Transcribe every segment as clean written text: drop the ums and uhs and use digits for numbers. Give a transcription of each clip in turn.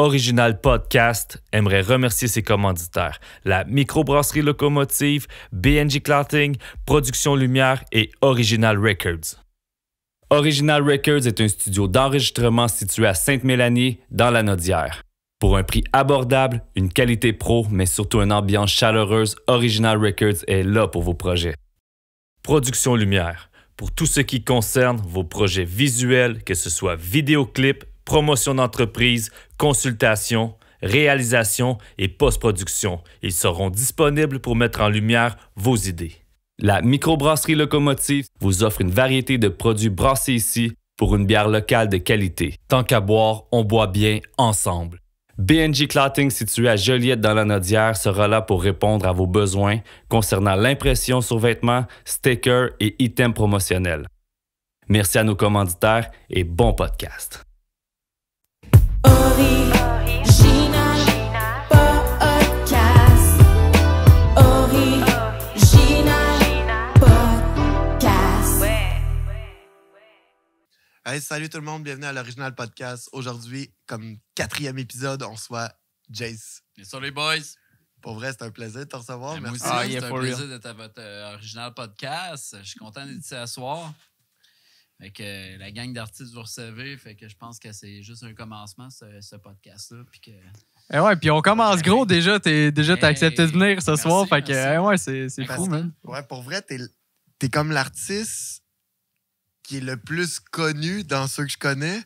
Original Podcast aimerait remercier ses commanditaires, la microbrasserie Locomotive, BNG Clothing, Production Lumière et Original Records. Original Records est un studio d'enregistrement situé à Sainte-Mélanie, dans la Naudière. Pour un prix abordable, une qualité pro, mais surtout une ambiance chaleureuse, Original Records est là pour vos projets. Production Lumière, pour tout ce qui concerne vos projets visuels, que ce soit vidéoclips, promotion d'entreprise, consultation, réalisation et post-production. Ils seront disponibles pour mettre en lumière vos idées. La microbrasserie Locomotive vous offre une variété de produits brassés ici pour une bière locale de qualité. Tant qu'à boire, on boit bien ensemble. BNG Clothing, situé à Joliette dans la Naudière, sera là pour répondre à vos besoins concernant l'impression sur vêtements, stickers et items promotionnels. Merci à nos commanditaires et bon podcast. Original Podcast. Original Podcast. Hey, salut tout le monde, bienvenue à l'Original Podcast. Aujourd'hui, comme 4e épisode, on reçoit Jace. Et sur les boys. Pour vrai, c'est un plaisir de te recevoir. Moi Merci. aussi, c'est un plaisir d'être à votre Original Podcast. Je suis content d'être ici à soir. Fait que la gang d'artistes vous recevez, fait que je pense que c'est juste un commencement, ce podcast-là. Puis que... Eh ouais, puis on commence gros déjà. T'as accepté de venir ce merci, soir. Fait que, merci. ouais, c'est Parce fou, que- man. Ouais, pour vrai, t'es comme l'artiste qui est le plus connu dans ceux que je connais,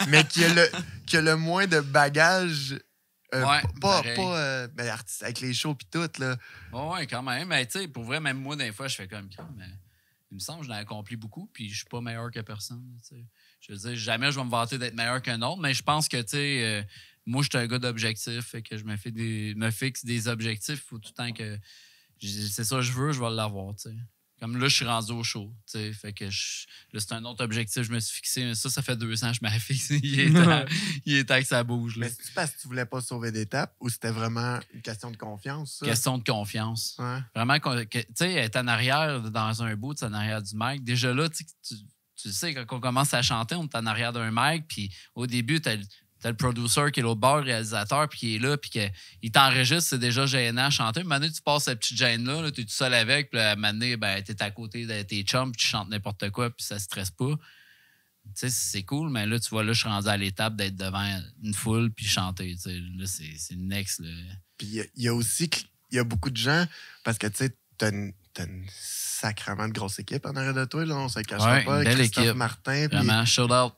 mais qui a le moins de bagages. Ouais, pareil. Ben, artiste avec les shows pis tout, là. Ouais, quand même. Mais tu sais, pour vrai, même moi, des fois, je fais comme mais il me semble que j'en ai accompli beaucoup, puis je suis pas meilleur que personne. T'sais. Je veux dire, jamais je vais me vanter d'être meilleur qu'un autre, mais je pense que, tu sais, moi, je suis un gars d'objectifs, fait que je me fixe des objectifs. Il faut tout le temps que c'est ça que je veux, je vais l'avoir, tu sais. Comme là, je suis rendu au show, tu sais. Fait que là, c'est un autre objectif, je me suis fixé. Mais ça fait 2 ans que je m'avais fixé. Il est temps que ça bouge, là. Mais c'est-tu parce que tu voulais pas sauver d'étapes ou c'était vraiment une question de confiance, ça? Question de confiance. Ouais. Vraiment, tu sais, être en arrière dans un bout, en arrière du mic. Déjà là, tu sais, quand on commence à chanter, on est en arrière d'un mic, puis au début, t'as le producer qui est l'autre bord, le réalisateur, puis qui est là, puis qu'il t'enregistre, c'est déjà gênant à chanter. Maintenant, tu passes cette petite gêne-là, t'es tout seul avec, puis à un moment donné, ben, t'es à côté de tes chums, puis tu chantes n'importe quoi, puis ça stresse pas. Tu sais, c'est cool, mais là, tu vois, là, je suis rendu à l'étape d'être devant une foule, puis chanter. Tu sais, là, c'est le next, là. Puis il y a aussi il y a beaucoup de gens, parce que tu sais, t'as une sacrément de grosse équipe en arrière de toi, là, on se le cachera Ouais, pas. une belle Christophe équipe. Martin. puis Vraiment, shout out.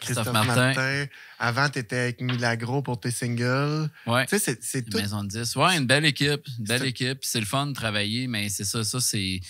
Christophe Martin. Avant, tu étais avec Milagro pour tes singles. Ouais. Tu sais, c'est Une tout. maison de 10. Ouais, une belle équipe. Une belle C'est- équipe. C'est le fun de travailler, mais c'est ça. Ça, c'est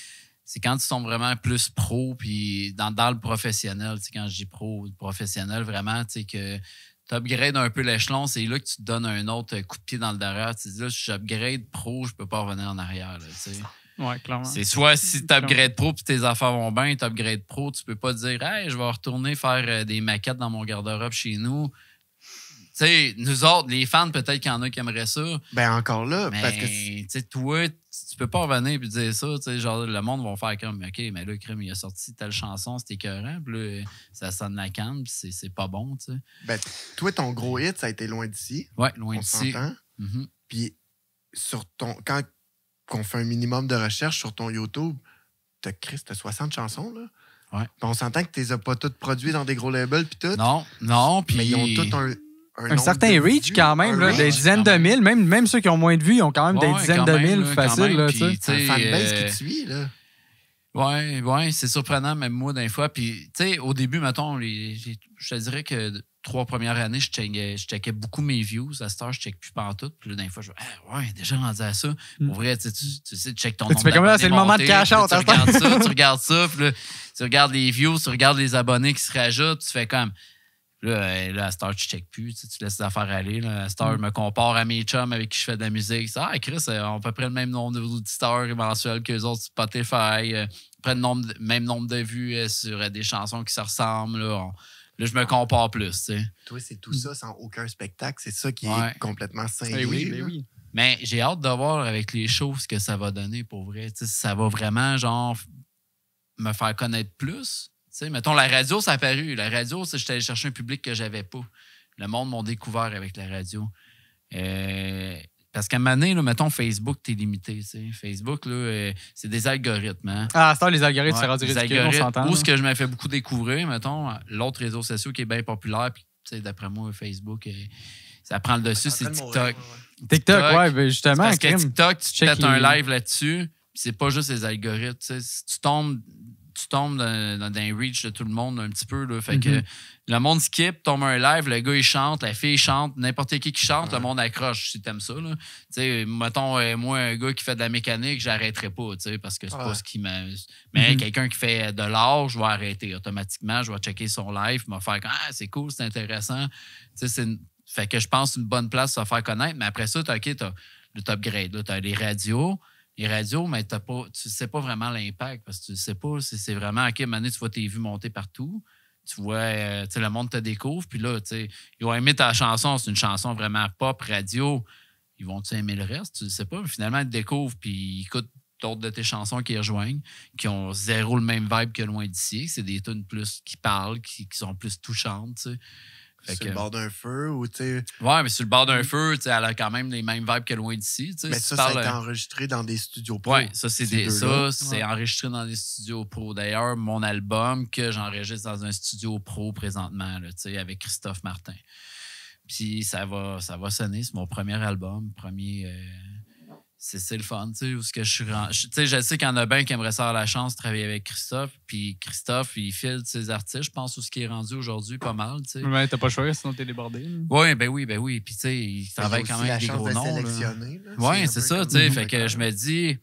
quand tu tombes vraiment plus pro, puis dans le professionnel. Tu sais, quand je dis pro, professionnel, vraiment, tu sais, que tu upgrades un peu l'échelon, c'est là que tu te donnes un autre coup de pied dans le derrière. Tu te dis là, si j'upgrade pro, je peux pas revenir en arrière. Là, tu sais. Ouais, clairement. C'est soit si tu upgrades pro puis tes affaires vont bien, tu upgrades pro, tu peux pas te dire hey, je vais retourner faire des maquettes dans mon garde-robe chez nous. Tu sais, nous autres, les fans, peut-être qu'il y en a qui aimeraient ça. Ben encore là, Mais parce que tu sais, toi, tu peux pas revenir et dire ça. Tu sais, genre, le monde va faire comme OK, mais là, Crème, il a sorti telle chanson, c'était écœurant. Puis là, ça sonne la canne, puis c'est pas bon. Tu sais. ben, toi, ton gros hit, ça a été Loin d'ici. Ouais, loin On d'ici. s'entend. Mhm. Puis quand on fait un minimum de recherche sur ton YouTube, t'as 60 chansons, là. Ouais. Puis on s'entend que tu les as pas toutes produites dans des gros labels puis tout. Non, puis. Mais ils ont tous un Un nombre certain de reach vues, quand même, un là, reach. des dizaines de mille. Même ceux qui ont moins de vues, ils ont quand même des Ouais, dizaines quand de même, mille là, quand faciles. même, Là, puis, tu sais. C'est un tu sais, fanbase qui te suit, là. Ouais, c'est surprenant, même moi, des fois. Puis, tu sais, au début, mettons, je te dirais que 3 premières années, je checkais beaucoup mes views. À cette heure, je check plus pantoute. Puis là, des fois, je ouais, déjà rendu à ça. Pour vrai, tu sais, tu check ton Tu nombre fais comme là, c'est le moment de d'abonnés cash out, monter, puis hein. tu regardes ça, puis là, tu regardes les views, tu regardes les abonnés qui se rajoutent, tu fais comme... Là, à cette heure, tu checkes plus, tu laisses les affaires aller. Là. À cette heure, je me compare à mes chums avec qui je fais de la musique. Ah, Chris, on a à peu près le même nombre d'auditeurs mensuels qu'eux autres sur Spotify. À peu près le même nombre de vues sur des chansons qui se ressemblent. Là, je me compare plus, tu sais. Toi, c'est tout ça sans aucun spectacle. C'est ça qui Ouais. est complètement cinglé. Eh oui, là. mais oui. Mais j'ai hâte de voir avec les shows ce que ça va donner pour vrai. Tu sais, si ça va vraiment, genre, me faire connaître plus. Tu sais, mettons, la radio, ça a apparu. La radio, j'étais allé chercher un public que j'avais pas. Le monde m'ont découvert avec la radio. Parce qu'à un moment donné, là, mettons, Facebook, t'es limité. Tu sais. Facebook, là, c'est des algorithmes. Hein? Ah, c'est les algorithmes, Ouais, c'est rendu les ridicule, on algorithmes. s'entend. Où là. ce que je m'ai fait beaucoup découvrir, mettons, l'autre réseau social qui est bien populaire, puis tu sais, d'après moi, Facebook, ça prend le dessus, c'est TikTok. TikTok, ouais, ben justement. Parce que crime. TikTok, tu Check pètes un les- live là-dessus, puis c'est pas juste les algorithmes. Tu sais, si tu tombes dans un reach de tout le monde un petit peu. Là, fait que le monde skip, tombe un live, le gars il chante, la fille chante, n'importe qui chante, le monde accroche si t'aimes ça. Là. Tu sais, mettons, moi, un gars qui fait de la mécanique, j'arrêterai pas, tu sais, parce que c'est pas ce qui m'a. Mais quelqu'un qui fait de l'art, je vais arrêter automatiquement, je vais checker son live, me faire ah, c'est cool, c'est intéressant. Tu sais, fait que je pense que c'est une bonne place à se faire connaître. Mais après ça, t'as le top grade. Tu as les radios. Les radios, mais tu ne sais pas vraiment l'impact parce que tu ne sais pas. C'est vraiment, OK, maintenant, tu vois tes vues monter partout. Tu vois, le monde te découvre. Puis là, ils vont aimer ta chanson. C'est une chanson vraiment pop, radio. Ils vont-tu aimer le reste? Tu ne sais pas. Mais finalement, ils te découvrent puis ils écoutent d'autres de tes chansons qui rejoignent, qui ont zéro le même vibe que Loin d'ici. C'est des tunes plus qui parlent, qui sont plus touchantes, tu sais. Sur le bord d'un feu ou tu sais. Ouais, mais sur le bord d'un feu, tu sais, elle a quand même les mêmes vibes que Loin d'ici. Tu sais, Mais si ça tu parles, a été enregistré dans des studios pro. oui, ça, c'est Ouais. enregistré dans des studios pro. D'ailleurs, mon album que j'enregistre dans un studio pro présentement, là, tu sais, avec Christophe Martin. Puis ça va sonner, c'est mon premier album, c'est le fun, tu sais, où ce que je suis tu sais, je sais qu'il y en a bien qui aimeraient ça avoir la chance de travailler avec Christophe, puis Christophe, il file ses artistes, je pense, où ce qui est rendu aujourd'hui, pas mal, tu sais. Mais t'as pas le choix, sinon t'es débordé. Oui, ben oui, puis tu sais, il travaille quand même avec des gros noms. Oui, c'est ça, tu sais, fait que je me dis, tu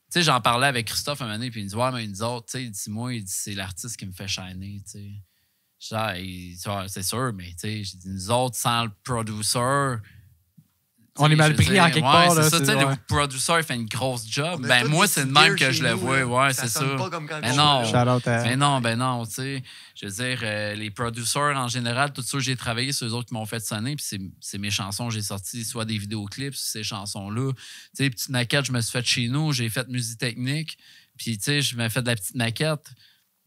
sais, j'en parlais avec Christophe un moment donné, puis il me dit, ouais, mais nous autres, tu sais, dis-moi, c'est l'artiste qui me fait shiner, tu sais. C'est sûr, mais tu sais, j'ai dit, nous autres, sans le producer. On est mal pris en quelque part. C'est là, ça, tu sais, ouais. le producer fait une grosse job. On a Ben, tous moi, des c'est de petits même gears que je le chez nous, vois. là. Ouais, Ça c'est sonne ça. pas comme quand Mais on non. fait. Shout-out à- Ben non, tu sais. Je veux dire, les producers en général, tous ceux que j'ai travaillé, c'est eux autres qui m'ont fait sonner. Puis c'est mes chansons, j'ai sorti soit des vidéoclips sur ces chansons-là. Tu sais, petite maquette, je me suis fait chez nous, j'ai fait musique technique. Puis, tu sais, je me fais de la petite maquette.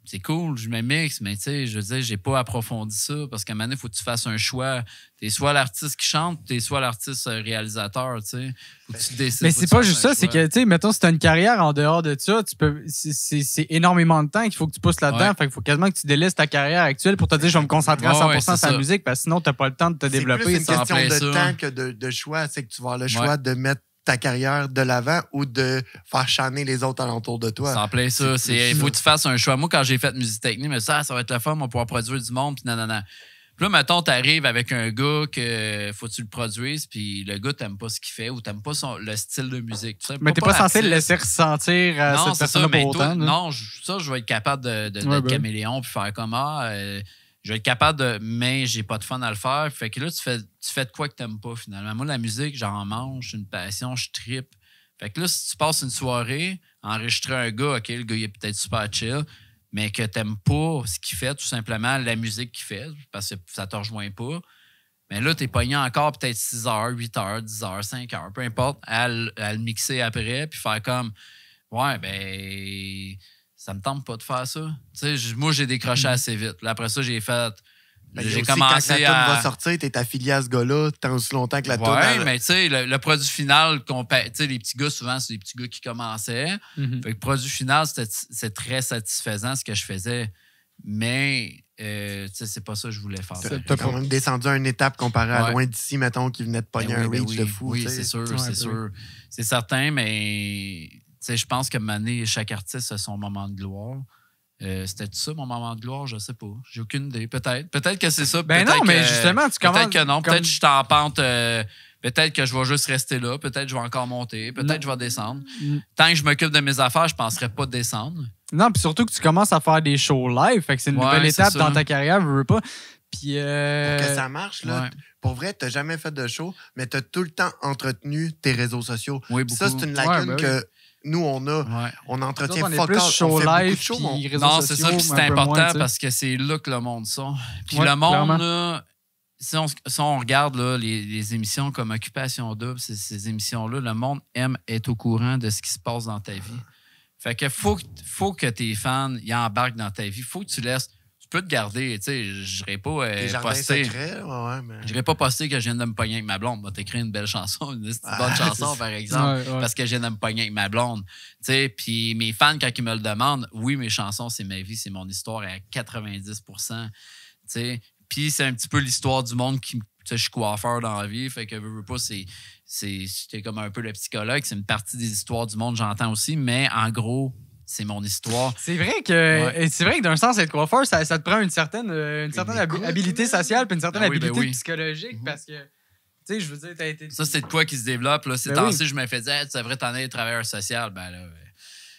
C'est cool, je me mixe, mais tu sais, je veux dire, j'ai pas approfondi ça parce qu'à un moment donné, il faut que tu fasses un choix. T'es soit l'artiste qui chante, t'es soit l'artiste réalisateur, tu sais. Faut que tu décides. Mais faut c'est que tu pas fasses juste un ça, c'est choix. que, tu sais, mettons, si t'as une carrière en dehors de ça, c'est énormément de temps qu'il faut que tu pousses là-dedans. Ouais. Fait qu'il faut quasiment que tu délaisses ta carrière actuelle pour te dire, je vais me concentrer à 100% Ouais, sur c'est la ça. musique, parce que sinon, t'as pas le temps de te C'est développer. plus une ça. question En plein de ça. temps que de choix. C'est que tu vas avoir le choix de mettre ta carrière de l'avant ou de faire chaner les autres alentour de toi. C'est en plein ça. C'est Il plus faut ça. que tu fasses un choix. Moi, quand j'ai fait musique technique, mais ça va être le fun, on va pouvoir produire du monde, puis nanana. Puis là, mettons, t'arrives avec un gars que faut que tu le produises, puis le gars, t'aimes pas ce qu'il fait ou t'aimes pas le style de musique. Tu sais, Mais t'es pas censé le l'artiste. laisser ressentir à Non, cette c'est ça, personne-là mais pour toi, autant. là. non, je vais être capable d'être Ouais, ben. caméléon puis faire comme je vais être capable de. Mais j'ai pas de fun à le faire. Fait que là, tu fais de quoi que t'aimes pas finalement. Moi, la musique, j'en mange, c'est une passion, je trippe. Fait que là, si tu passes une soirée, enregistrer un gars, OK, le gars, il est peut-être super chill, mais que t'aimes pas ce qu'il fait, tout simplement, la musique qu'il fait, parce que ça te rejoint pas. Mais là, t'es pogné encore peut-être 6 heures, 8 heures, 10 heures, 5 heures, peu importe, à le mixer après, puis faire comme, ouais, ben, ça me tente pas de faire ça. Tu sais, moi, j'ai décroché assez vite. Là, après ça, j'ai J'ai commencé quand la à... toune va sortir, t'es affilié à ce gars-là tant aussi longtemps que la toune. Ouais, mais tu sais, le produit final, tu sais, les petits gars, souvent, c'est des petits gars qui commençaient. Mhm. Fait que le produit final, c'est très satisfaisant ce que je faisais. Mais, tu sais, c'est pas ça que je voulais faire. T'as quand même descendu à une étape comparée à Ouais. Loin d'ici, mettons, qui venait de pogner Ben un oui, reach de fou. Oui, tu sais. c'est sûr, Ouais, c'est ben sûr. C'est certain, mais tu sais, je pense que Mané, chaque artiste a son moment de gloire. C'était ça, mon moment de gloire? Je sais pas. J'ai aucune idée. Peut-être que c'est ça. Ben peut-être non, mais que- justement, tu commences. Peut-être que non. comme- Peut-être que je suis en pente. Peut-être que je vais juste rester là. Peut-être que je vais encore monter. Peut-être Non. que je vais descendre. Mm. Tant que je m'occupe de mes affaires, je ne penserais pas descendre. Non, puis surtout que tu commences à faire des shows live. Fait que c'est une Ouais, nouvelle c'est étape ça. dans ta carrière, veux pas. Puis. Pour que ça marche, là, Ouais. pour vrai, t'as jamais fait de show, mais t'as tout le temps entretenu tes réseaux sociaux. Oui, Ça, beaucoup. c'est une Ouais, lacune ben oui. que nous, on a. Ouais. On entretient on est fuck plus all. show On fait beaucoup live de shows, puis réseaux Non, c'est sociaux, ça. Puis c'est un peu important moins, tu sais. parce que c'est là que le monde sont. Puis Ouais, le monde, clairement. là, si on regarde là, les émissions comme Occupation Double, ces émissions-là, le monde aime être au courant de ce qui se passe dans ta vie. Fait que faut que tes fans y embarquent dans ta vie. Faut que tu laisses. C'est peux te garder. Tu sais, je n'irai pas Les jardins poster. secrets, ouais, mais... Je n'irai pas poster que je viens de me pogner avec ma blonde. Va t'écrire une belle chanson, une bonne chanson, par exemple, Ouais. parce que je viens de me pogner avec ma blonde. Tu sais, puis mes fans, quand ils me le demandent, oui, mes chansons, c'est ma vie, c'est mon histoire à 90 %. Tu sais, puis c'est un petit peu l'histoire du monde qui... Tu sais, je suis coiffeur dans la vie, fait que veux pas, j'étais comme un peu le psychologue. C'est une partie des histoires du monde, j'entends aussi, mais en gros, c'est mon histoire. C'est vrai que d'un sens, être coiffeur, ça te prend une certaine habilité sociale puis une certaine habilité psychologique parce que, tu sais, je veux dire, t'as été... Ça, c'est de quoi qui se développe. Là. Ces Ben temps-ci, oui. je me fais dire, tu devrais t'en aller travailleur social. Ben là,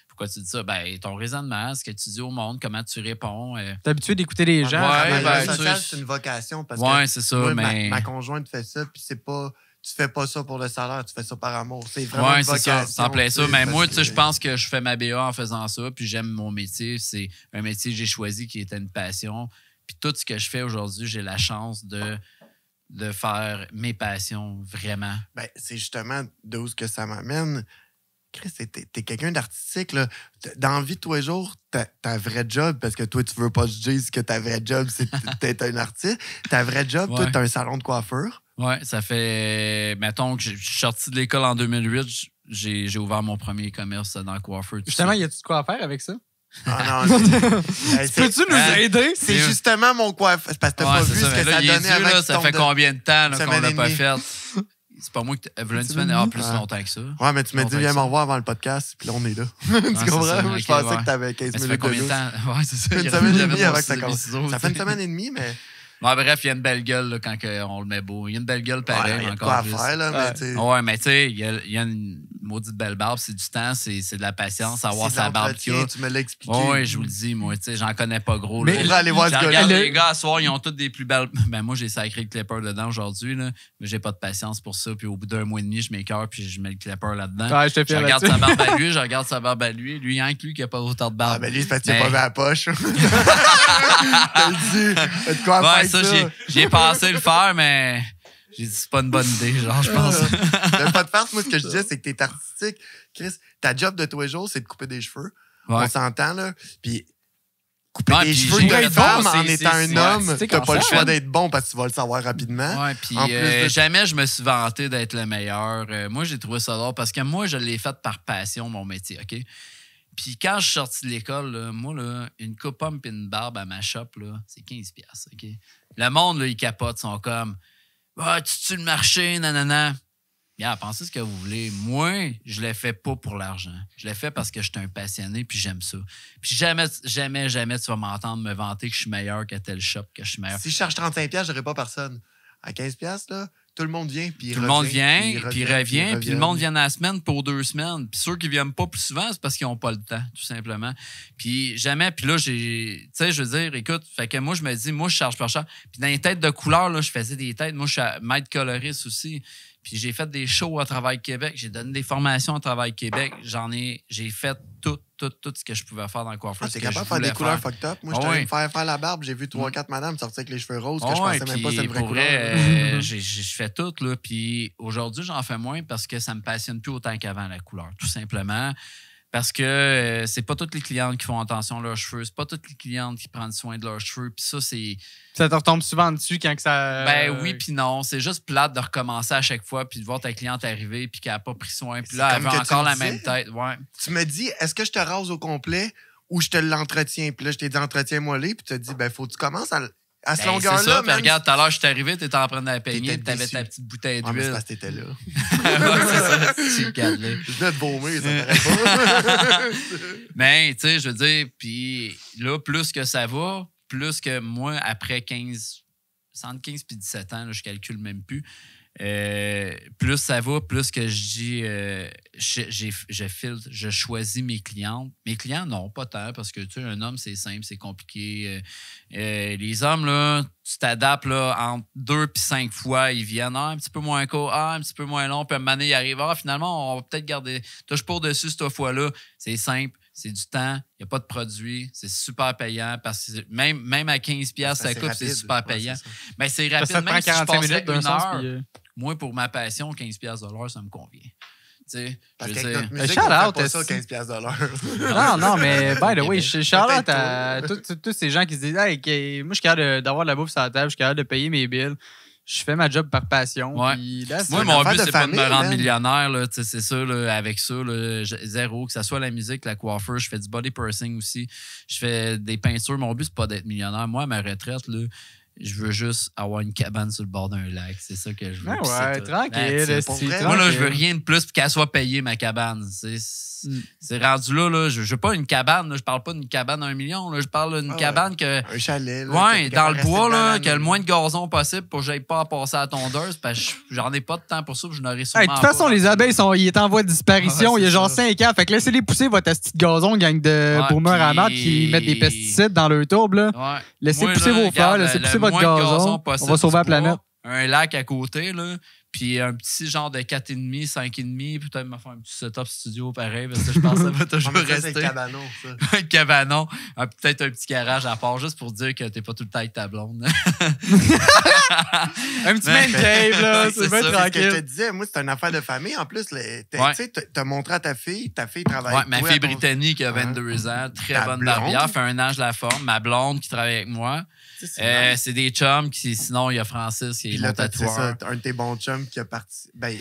pourquoi tu dis ça? Ben, ton raisonnement, ce que tu dis au monde, comment tu réponds. T'es habitué d'écouter les gens. Ouais, Travailleur ben, social, tu- c'est une vocation. Parce Ouais, que c'est ça, moi, mais... ma conjointe fait ça, puis c'est pas... Tu fais pas ça pour le salaire, tu fais ça par amour. C'est vraiment Ouais, une c'est ça. vocation. Ça me plaît ça. tu sais, Mais parce moi, tu sais, que- je pense que je fais ma BA en faisant ça, puis j'aime mon métier. C'est un métier que j'ai choisi qui était une passion. Puis tout ce que je fais aujourd'hui, j'ai la chance de faire mes passions vraiment. Ben, c'est justement d'où ce que ça m'amène. Chris, t'es quelqu'un d'artistique, là. Dans la vie de tous les jours, ta vraie job, parce que toi, tu veux pas se dire que ta vraie job, c'est d'être un artiste. Ta vraie job, toi, Ouais. t'as un salon de coiffure. Ouais, ça fait... Mettons que je suis sorti de l'école en 2008, j'ai ouvert mon premier commerce dans le coiffeur. tout Justement, ça. y a-tu de quoi faire avec ça? Ah non, Peux-tu nous aider? c'est justement mon coiffeur. C'est parce que t'as Ouais, pas c'est vu ça. ce Mais que là, ça il est donnait dû, avant là, que ça tu fait tombes combien de temps là, qu'on semaine l'a et pas demie. fait? C'est pas moi que une semaine, plus Ouais. longtemps que ça. Ouais, mais tu m'as dit, Longtemps viens que me ça. revoir avant le podcast, puis là, on est là. tu c'est comprends? ça, Je ok, pensais ouais. que t'avais 15 Mais ça minutes fait combien de lousse. temps? Ouais, c'est ça. Une J'avais- semaine et j'avais demie mon avant que ça ciseau, commence. Ça fait une semaine et demie, mais. Ouais, bref, il y a une belle gueule là, quand on le met beau. Il y a une belle gueule pareil, Ouais, il y a de encore quoi à plus. faire, là, mais tu sais. Ouais, mais tu sais, il y a une maudite belle barbe, c'est du temps, c'est de la patience, savoir C'est sa barbe qu'il y a. l'entretien, tu me l'as expliqué. Ouais, je vous le dis, moi, tu sais, j'en connais pas gros. Mais là. on va aller voir ce Je gars-là. regarde les gars, à soir, ils ont tous des plus belles. Ben, moi, j'ai sacré le clipper dedans aujourd'hui, là, mais j'ai pas de patience pour ça. Puis au bout d'un mois et demi, je m'écœure, puis je mets le clipper là-dedans. Ouais, je te Je fais regarde là-dessus. sa barbe à lui, je regarde sa barbe à lui. Lui, rien que lui qui a pas autant de Ah, barbe. ben lui, c'est parce qu'il a Mais- pas vu la poche. T'as dit, t'as de quoi Ouais, faire ça, j'ai pensé le faire, mais j'ai dit, c'est pas une bonne idée, genre, je pense. De pas de farce, moi, ce que je disais, c'est que t'es artistique. Chris, ta job de tous les jours, c'est de couper des cheveux. Ouais. On s'entend, là. Puis couper Ouais, des puis cheveux j'ai- d'une être femme bon, en c'est- étant un c'est homme, artistique t'as en pas le soi. choix d'être bon parce que tu vas le savoir rapidement. Ouais, puis En plus de- jamais je me suis vanté d'être le meilleur. Moi, j'ai trouvé ça drôle parce que moi, je l'ai fait par passion, mon métier, OK? Puis quand je suis sorti de l'école, là, moi, là, une coupe pomme et une barbe à ma shop, là, c'est 15$, OK? Le monde, là, ils capotent, ils sont comme « Ah, tu tues le marché, nanana. » Yeah, pensez ce que vous voulez. Moi, je le fais pas pour l'argent. Je le fais parce que je suis un passionné puis j'aime ça. Puis jamais tu vas m'entendre me vanter que je suis meilleur qu'à tel shop, que je suis meilleur. Si je charge 35$, j'aurais pas personne. À 15$, là, tout le monde vient, puis il Tout le monde vient, puis puis il revient, puis le monde vient dans la semaine pour 2 semaines. Puis ceux qui viennent pas plus souvent, c'est parce qu'ils n'ont pas le temps, tout simplement. Puis jamais, puis là, tu sais, je veux dire, écoute, fait que moi, je me dis, moi, je charge pas cher. Puis dans les têtes de couleur, là, je faisais des têtes. Moi, je suis maître coloriste aussi. Puis j'ai fait des shows à Travail Québec. J'ai donné des formations à Travail Québec. J'ai fait tout ce que je pouvais faire dans le coiffeur. T'es capable de faire des couleurs fucked up. Moi, je suis allé me faire la barbe. J'ai vu 3-4 madames sortir avec les cheveux roses que je pensais même pas que c'était une vraie pour couleur. vrai, j'ai fait tout. Là, puis aujourd'hui, j'en fais moins parce que ça me passionne plus autant qu'avant, la couleur, tout simplement. Parce que c'est pas toutes les clientes qui font attention à leurs cheveux. C'est pas toutes les clientes qui prennent soin de leurs cheveux. Puis ça, c'est... Ça te retombe souvent dessus quand que ça... Ben oui, puis non. C'est juste plate de recommencer à chaque fois puis de voir ta cliente arriver puis qu'elle n'a pas pris soin. Puis là, C'est elle comme veut que tu encore me la disais. même tête. Ouais. Tu me dis, est-ce que je te rase au complet ou je te l'entretiens? Puis là, je t'ai dit, entretiens-moi les. Puis tu as dit, ben, faut que tu commences à Ben, ce c'est longueur-là. ça. Puis man. regarde, tout à l'heure, je suis arrivé, tu étais en train de la peigner, T'étais puis tu avais déçu. ta petite bouteille Ah, mais c'est d'huile. parce que t'étais là. Ouais, c'est ça. C'est le cas, là. Je venais de vomir, ça paraît pas. Mais, tu sais, je veux dire, puis là, plus que ça va, plus que moi, après 15, entre 15 et 17 ans, là, je calcule même plus, plus ça va, plus que je dis, je filtre, je choisis mes clientes. Mes clients, non, pas tant, parce que, tu sais, un homme, c'est simple, c'est compliqué. Les hommes, là, tu t'adaptes, là, entre 2 et 5 fois, ils viennent, un petit peu moins court, un petit peu moins long, puis à un moment donné, ils arrivent, finalement, on va peut-être garder, touche pas dessus cette fois-là. C'est simple, c'est du temps, il n'y a pas de produit, c'est super payant, parce que même à 15$, ça coupe, c'est super payant. Mais c'est rapide, Ça te prend même si je 45 passerais minutes d'un une sens. heure, Puis, moi, pour ma passion, 15$ de l'heure, ça me convient. Tu sais, Parce je que veux dire, notre musique, shout on fait out, pas ça est-ce- 15$ de l'heure. Non, mais by the way, shout-out Peut-être à tous ces gens qui se disent hey, moi, je suis capable d'avoir de la bouffe sur la table, je suis capable de payer mes bills. Je fais ma job par passion. Ouais. Puis moi, une mon affaire but, de c'est pas de me famille, rendre man. millionnaire. Là, c'est ça, là, avec ça. Là, zéro. Que ce soit la musique, la coiffure, je fais du body piercing aussi. Je fais des peintures. Mon but, c'est pas d'être millionnaire. Moi, à ma retraite, là, je veux juste avoir une cabane sur le bord d'un lac. C'est ça que je veux. Ouais, Puis c'est tout. tranquille. Ben, pour esti, vrai. moi, là, je veux tranquille. rien de plus puis qu'elle soit payée, ma cabane. C'est rendu là. Je veux pas une cabane. Là, je parle pas d'une cabane à 1 million. Là, je parle d'une cabane que. Un chalet. Là, Ouais, que dans t'es le capable bois, de rester là, dedans, qu'il y a le moins de gazon possible pour que j'aille pas à passer à la tondeuse, parce que j'en ai pas de temps pour ça, puis je n'aurai sûrement Hey, de toute façon, pas. les abeilles il est en voie de disparition. Ouais, il y a c'est genre ça. 5 ans. Fait que laissez-les pousser votre asti de gazon, gang de Ouais, boomers à marde puis- qui mettent des pesticides dans leur tourbe. Là. Ouais. Laissez Moi, pousser là, vos fleurs, regarde, laissez le pousser votre moins de gazon. possible On va sauver la du bois, planète. Un lac à côté, là, puis un petit genre de 4,5, 5,5, peut-être me faire un petit setup studio pareil, parce que je pense que ça va toujours Ah, mais ça, c'est rester. le cabanon, ça. Un cabanon, peut-être un petit garage à part, juste pour dire que t'es pas tout le temps avec ta blonde. Un petit man cave, là. Ouais, C'est c'est bien ça, C'est ce que je te tranquille. disais, moi, c'est une affaire de famille. En plus, Ouais. tu sais, t'as montré à ta fille travaille Ouais, avec ma toi, fille à ton- britannique qui a 22 ans, très Ta bonne blonde? barbière, fait un an je la forme. Ma blonde qui travaille avec moi. Tu sais, c'est nice. C'est des chums, sinon il y a Francis qui est Puis mon là, c'est ça, tatoueur. t'as un de tes bons chums qui a parti. Ben,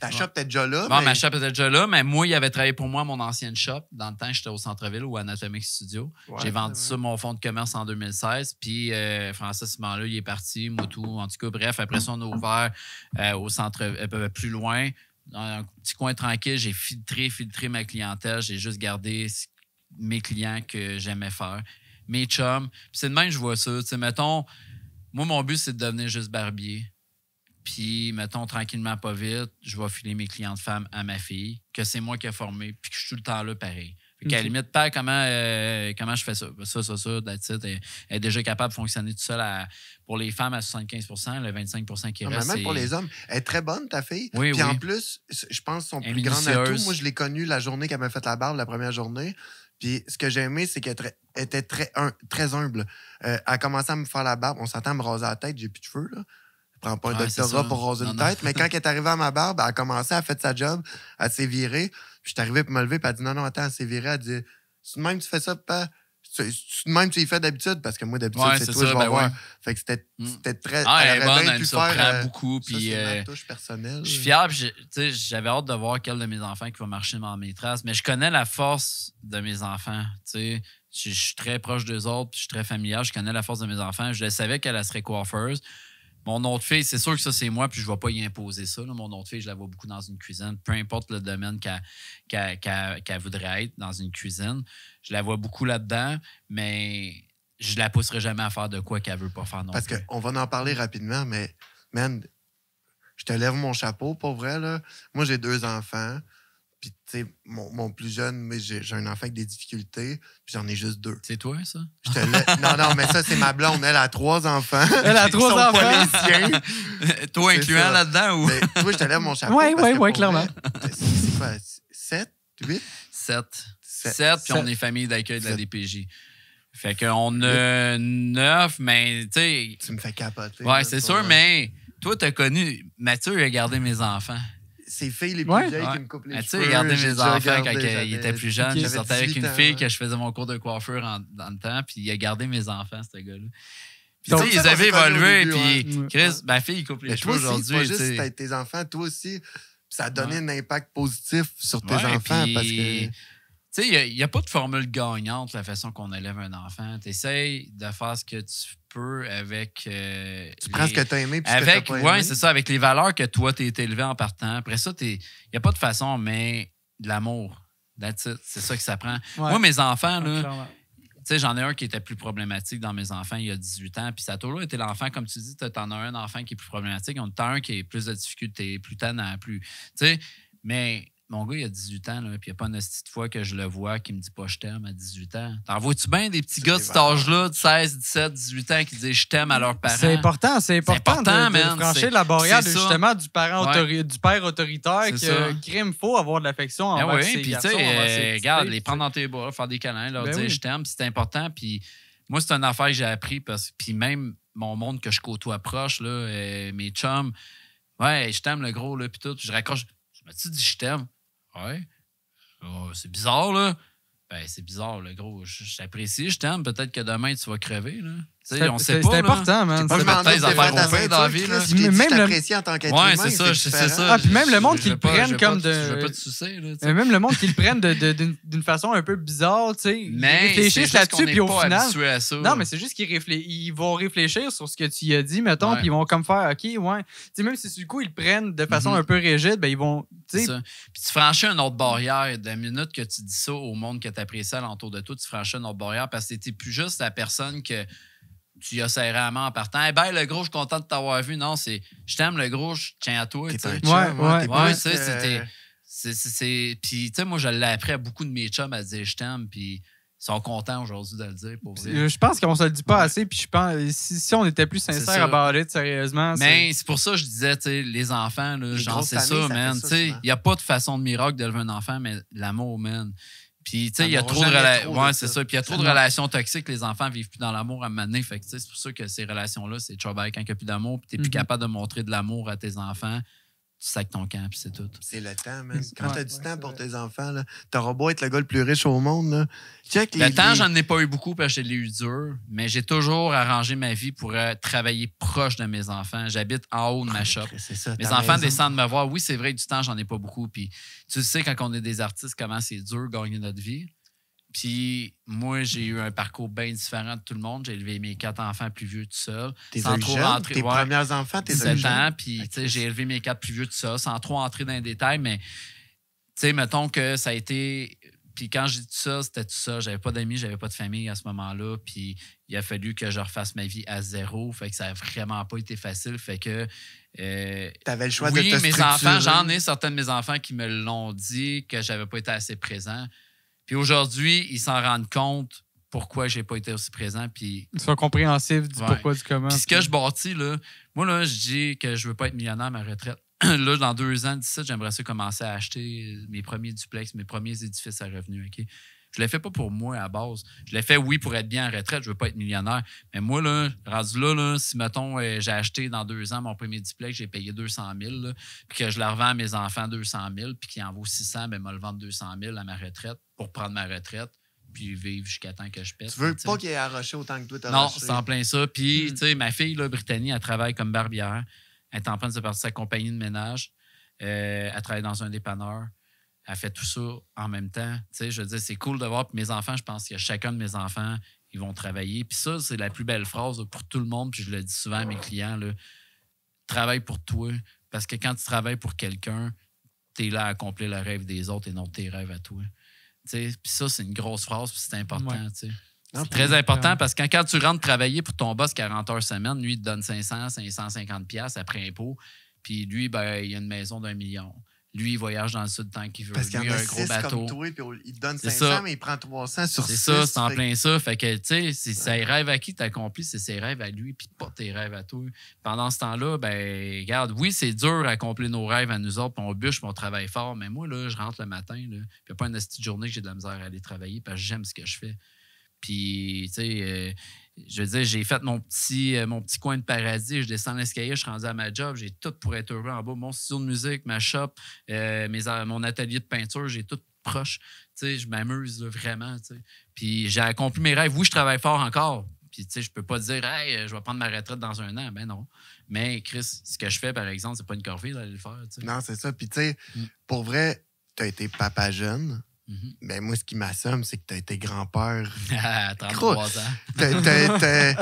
ta shop était déjà là. Bon, mais... ma shop était déjà là, mais moi, il avait travaillé pour moi à mon ancienne shop. Dans le temps, j'étais au centre-ville ou à Anatomic Studio. Ouais, J'ai vendu c'est ça, mon fonds de commerce, en 2016. Puis Francis, ce moment-là, il est parti, Moutou. En tout cas, bref, après ça, on a ouvert au centre, plus loin, dans un petit coin tranquille. J'ai filtré ma clientèle. J'ai juste gardé mes clients que j'aimais faire. Mes chums. Puis c'est de même que je vois ça. Tu sais, mettons, moi, mon but, c'est de devenir juste barbier. Puis, mettons, tranquillement, pas vite, je vais filer mes clientes femmes à ma fille, que c'est moi qui ai formé, puis que je suis tout le temps là pareil. Fait qu'à la limite, pas comment je fais ça. Ça, that's it. Elle est déjà capable de fonctionner tout seul pour les femmes à 75 le 25 qui Non, mais reste. même c'est- pour les hommes, elle est très bonne, ta fille. Oui, Puis oui. en plus, je pense son Elle plus est grand atout, minutieuse. moi, je l'ai connue la journée qu'elle m'a fait la barbe, la première journée. Puis ce que j'ai aimé, c'est qu'elle était très humble. Elle a commencé à me faire la barbe. On s'entend à me raser la tête, j'ai plus de cheveux, là. Je prends pas un Ouais, c'est doctorat ça. pour raser Non, une non. tête. Mais quand elle est arrivée à ma barbe, elle a commencé, elle a fait sa job, elle s'est virée. Puis je suis arrivé pour me lever, puis elle a dit non, attends, elle s'est virée. Elle dit c'est de même que tu fais ça, papa? C'est de même que tu y fais d'habitude? Parce que moi, d'habitude, Ouais, c'est c'est toi, ça, je vais ben voir. ouais. Fait que c'était très. Ah, elle est aurait bonne, bien elle pu me surprend faire, beaucoup. ça, Puis, c'est ma touche personnelle. je suis fier, puis tu sais, j'avais hâte de voir quel de mes enfants qui va marcher dans mes traces. Mais je connais la force de mes enfants. Tu sais, je suis très proche d'eux autres, puis je suis très familial. Je connais la force de mes enfants. Je le savais qu'elle serait coiffeuse. Mon autre fille, c'est sûr que ça, c'est moi, puis je ne vais pas y imposer ça. Là. Mon autre fille, je la vois beaucoup dans une cuisine. Peu importe le domaine qu'elle voudrait être dans une cuisine, je la vois beaucoup là-dedans, mais je la pousserai jamais à faire de quoi qu'elle ne veut pas faire non Parce plus. qu'on va en parler rapidement, mais, man, je te lève mon chapeau, pour vrai, là. Moi, j'ai 2 enfants. Puis, tu sais, mon plus jeune, mais j'ai un enfant avec des difficultés, puis j'en ai juste 2. C'est toi, ça? Je te non, mais ça, c'est ma blonde. Elle a 3 enfants. Elle a Ils 3 sont enfants. pas les siens. Toi C'est incluant ça. là-dedans ou? Mais, toi, je te lève mon chapeau. Ouais, parce ouais, que ouais, pour clairement. vrai, c'est quoi? 7? 8? 7. Sept. 7, puis on Sept. est famille d'accueil de la Sept. DPJ. Fait qu'on a 9, mais tu sais. Tu me fais capoter. Ouais, là, c'est pour sûr, vrai. mais toi, t'as connu. Mathieu a gardé mes enfants. C'est filles les plus Ouais. vieilles Ouais. qui me coupent les Mathieu cheveux. a gardé j'ai mes déjà enfants gardé, quand j'avais- il était plus jeune. Je j'avais sortais avec 18 une ans, fille ouais. que je faisais mon cours de coiffure dans le temps, puis il a gardé mes enfants, ce gars-là. Puis, Donc, tu sais, ça ils qu'on avaient s'est connus au évolué, début, puis ouais. Chris, ma fille, il coupe les Mais cheveux toi aussi, c'est aujourd'hui. pas tu juste sais. tes enfants, toi aussi, ça a donné Ouais. un impact positif sur tes Ouais, enfants puis, parce que. Tu sais, il n'y a pas de formule gagnante la façon qu'on élève un enfant. Tu essaies de faire ce que tu peux avec. Tu prends ce que tu as aimé puis ce que avec, t'as pas ouais, aimé. c'est ça, avec les valeurs que toi, tu es élevé en partant. Après ça, il n'y a pas de façon, mais de l'amour. That's it. C'est ça que ça prend. Ouais. Moi, mes enfants, Ouais, là, clairement. tu sais, j'en ai un qui était plus problématique dans mes enfants il y a 18 ans, puis ça a toujours été l'enfant, comme tu dis, t'en as un enfant qui est plus problématique, on a un qui est plus de difficultés, plus tannant, plus. Tu sais, mais mon gars, il a 18 ans, là, puis il n'y a pas une petite fois que je le vois qui me dit pas je t'aime à 18 ans. T'en vois-tu bien des petits C'est gars de des cet âge-là, de 16, 17, 18 ans, qui disent je t'aime à leurs parents? C'est important important, de man. franchir la barrière c'est ça. justement du parent Ouais. du père autoritaire C'est ça. que crime faut avoir de l'affection Ben envers oui, ses puis tu garçons, sais, envers ses petites regarde, filles, les prendre dans tes bras, faire des câlins, leur Ben dire oui. je t'aime, puis c'est important. Puis moi, c'est une affaire que j'ai appris, puis même mon monde que je côtoie proche, là, mes chums, ouais, je t'aime le gros, là, puis tout, puis je raccroche, tu m'as-tu dit je t'aime? Ouais. Oh, c'est bizarre, là. Ben, c'est bizarre, le gros. Je t'apprécie, je t'aime. Peut-être que demain, tu vas crever, là. On sait pas. C'est important, man. Moi, je m'en peut-être doute, c'est affaires ta au fait dans la vie, là. Je Même le- t'apprécie en tant qu'être Ouais, humain. c'est ça, c'est différent. ça. Ah, puis même le monde Je qui veux le pas- prenne je veux comme pas- de- Je veux pas te sucer, là. tu sais. Même le monde qui le prenne d'une façon un peu bizarre, tu sais. Ils Mais c'est réfléchissent juste là-dessus, qu'on n'est puis au pas final. habitué à ça. Non, mais c'est juste ils vont réfléchir sur ce que tu y as dit, mettons, Ouais. puis ils vont comme faire, OK, ouais. Tu sais, même si sur le coup, ils le prennent de façon Mhm. un peu rigide, ben ils vont. Tu C'est sais, ça. Puis tu franchis une autre barrière. De la minute que tu dis ça au monde que tu apprécies alentour de toi, tu franchis une autre barrière parce que t'es plus juste la personne que tu y as serré la main en partant. Eh ben, le gros, je suis content de t'avoir vu. Non, c'est je t'aime, le gros, je tiens à toi. T'es tu sais. un chum, Ouais, t'es Ouais, plus, tu sais, c'était. Puis, tu sais, moi, je l'ai appris à beaucoup de mes chums à dire je t'aime, puis ils sont contents aujourd'hui de le dire. Pour vrai. je pense qu'on se le dit pas Ouais. assez, puis je pense si on était plus C'est sincère ça. about it, sérieusement. Mais c'est pour ça que je disais, tu sais, les enfants, là, Les genre, grosses c'est familles, ça, ça man. fait ça Tu sais, souvent. il n'y a pas de façon de miracle d'élever un enfant, mais l'amour, man. Puis, tu sais, il y a T'en trop de auras jamais relations. trop de Ouais, ça. c'est ça. Puis, il y a trop de Non. relations toxiques. Les enfants vivent plus dans l'amour à un moment donné. Fait que, tu sais, c'est pour ça que ces relations-là, c'est trouble quand il n'y a plus d'amour. Puis, tu n'es plus Mhm. capable de montrer de l'amour à tes enfants. Tu sacs ton camp, puis c'est tout. C'est le temps, man. Quand Ouais, t'as du ouais, temps c'est pour vrai. tes enfants, là, t'auras beau être le gars le plus riche au monde, là. Check Le temps, les- j'en ai pas eu beaucoup parce que je l'ai eu dur, mais j'ai toujours arrangé ma vie pour travailler proche de mes enfants. J'habite en haut de ma shop. C'est ça, Mes ta enfants maison. descendent me voir. Oui, c'est vrai, du temps, j'en ai pas beaucoup. Puis tu sais, quand on est des artistes, comment c'est dur de gagner notre vie. Puis moi, j'ai eu un parcours bien différent de tout le monde. J'ai élevé mes 4 enfants plus vieux tout seul. T'es sans un trop jeune, rentrer. tes Ouais, premiers enfants, t'es un 17 jeune. ans. Puis tu sais, j'ai élevé mes 4 plus vieux tout ça, sans trop entrer dans les détails. Mais tu sais, mettons que ça a été. Puis quand je dis tout ça, c'était tout ça. J'avais pas d'amis, j'avais pas de famille à ce moment-là. Puis il a fallu que je refasse ma vie à zéro. Fait que ça a vraiment pas été facile. Fait que. T'avais le choix Oui, de te mes structurer. enfants, j'en ai certains de mes enfants qui me l'ont dit que j'avais pas été assez présent. Puis aujourd'hui, ils s'en rendent compte pourquoi j'ai pas été aussi présent. Puis, Ils sont compréhensifs du Ouais. pourquoi, du comment. puis ce que je bâtis, là, moi, là, je dis que je veux pas être millionnaire à ma retraite. Là, dans 2 ans, d'ici, j'aimerais ça commencer à acheter mes premiers duplex, mes premiers édifices à revenus. OK? Je ne l'ai fait pas pour moi à base. Je l'ai fait, oui, pour être bien en retraite. Je veux pas être millionnaire. Mais moi, là, rendu là, si, mettons, j'ai acheté dans 2 ans mon premier duplex, j'ai payé 200 000, là, puis que je le revends à mes enfants 200 000, puis qu'il en vaut 600, ben, moi, le vendre 200 000 à ma retraite pour prendre ma retraite, puis vivre jusqu'à temps que je pète. Tu veux tu sais. pas qu'il ait arroché autant que toi t'as Non, arroché. c'est en plein ça. Puis, Mm. tu sais, ma fille, là, Brittany, elle travaille comme barbière. Elle est en train de se partir de sa compagnie de ménage. Elle travaille dans un dépanneur. Elle fait tout ça en même temps. Tu sais, je veux dire, c'est cool de voir. Puis mes enfants, je pense que chacun de mes enfants, ils vont travailler. Puis ça, c'est la plus belle phrase là, pour tout le monde. Puis je le dis souvent à mes clients, là, travaille pour toi. Parce que quand tu travailles pour quelqu'un, tu es là à accomplir le rêve des autres et non tes rêves à toi. Tu sais, puis ça, c'est une grosse phrase, puis c'est important. Ouais. Tu sais. Non, C'est très important parce que quand tu rentres travailler pour ton boss 40 heures semaine, lui, il te donne 500, 550 pièces après impôt. Puis lui, ben, il a une maison d'1 million. Lui, il voyage dans le sud tant qu'il veut. Parce qu'il Lui, y il en a a un gros 6 bateau. comme toi, puis il te donne C'est 500, ça. mais il prend 300 sur 6. C'est ça, c'est en plein ça. Fait que, tu sais, c'est ses rêves à qui t'accomplis, c'est ses rêves à lui, puis pas tes rêves à toi. Pendant ce temps-là, ben, regarde, oui, c'est dur d'accomplir nos rêves à nous autres, puis on bûche, puis on travaille fort, mais moi, là, je rentre le matin, là, puis il n'y a pas une petite journée que j'ai de la misère à aller travailler, parce que j'aime ce que je fais. Puis, tu sais, je veux dire, j'ai fait mon petit coin de paradis. Je descends l'escalier, je suis rendu à ma job. J'ai tout pour être heureux en bas. Mon studio de musique, ma shop, mon atelier de peinture, j'ai tout proche. Tu sais, je m'amuse là, vraiment. Tu sais. Puis j'ai accompli mes rêves. Oui, je travaille fort encore. Puis, tu sais, je peux pas dire, hey, je vais prendre ma retraite dans 1 an. Ben non. Mais, Chris, ce que je fais, par exemple, c'est pas une corvée d'aller le faire. Tu sais. Non, c'est ça. Puis, tu sais, Mm. pour vrai, t'as été papa jeune. Mhm. Ben, moi, ce qui m'assomme, c'est que t'as été grand-père. À 33 ans. T'as-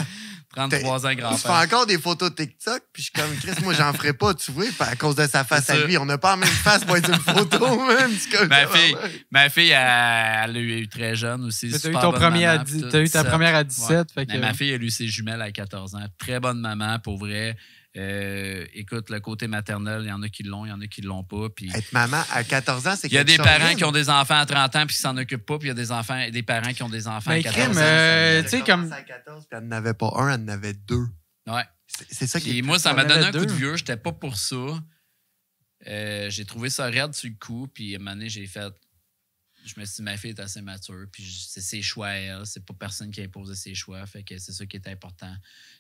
33 ans, Il se fait grand-père. encore des photos TikTok, puis je suis comme, Chris, moi, j'en ferais pas, tu vois, à cause de sa face C'est à ça. lui. On n'a pas la même face pour être une photo, même. C'est comme Ma ça, fille, ouais. Ma fille, elle l'a eu très jeune aussi. Mais T'as eu, super ton bonne premier maman, à puis 10 tout, t'as eu ta 17. première à 17. Fait que, Mais ma fille, elle a eu ses jumelles à 14 ans. Très bonne maman, pour vrai. Écoute, le côté maternel, il y en a qui l'ont, il y en a qui l'ont pas. Puis Être maman à 14 ans, c'est il y a quelque des chose, parents man. qui ont des enfants à 30 ans puis qui s'en occupent pas, puis il y a des parents qui ont des enfants Mais à 14 crime, ans. Elle tu sais, a comme- commencé à 14, puis elle n'en avait pas un, elle en avait 2. Ouais. C'est ça qui Puis est moi, ça on m'a donné avait un coup de 2. vieux. J'étais pas pour ça. J'ai trouvé ça raide sur le coup. Puis à un moment donné, j'ai fait. Je me suis dit, ma fille est assez mature. Puis c'est ses choix à elle. C'est pas personne qui a imposé ses choix. Fait que c'est ça qui est important.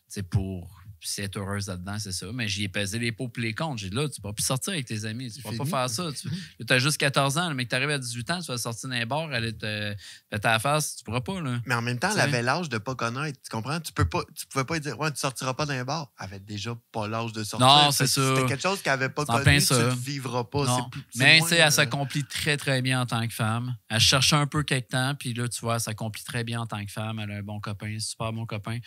C'est pour si elle est heureuse là-dedans, c'est ça. Mais j'y ai pesé les pour les contre. J'ai dit, là, tu vas plus sortir avec tes amis. Tu vas pas faire ça. Tu as juste 14 ans, mais que tu arrives à 18 ans, tu vas sortir dans les bars, aller te péter à la face. Tu pourras pas, là. Mais en même temps, elle avait l'âge de pas connaître. Tu comprends? Tu pouvais pas lui dire, ouais, tu sortiras pas dans les bars. Elle avait déjà pas l'âge de sortir. Non, c'est ça. C'était quelque chose qu'elle avait pas C'est en connu. plein Tu ça. le vivras pas. Non. C'est Mais moins, tu sais, elle s'accomplit très, très bien en tant que femme. Elle cherchait un peu quelque temps, puis là, tu vois, elle s'accomplit très bien en tant que femme. Elle a un bon copain, super bon copain.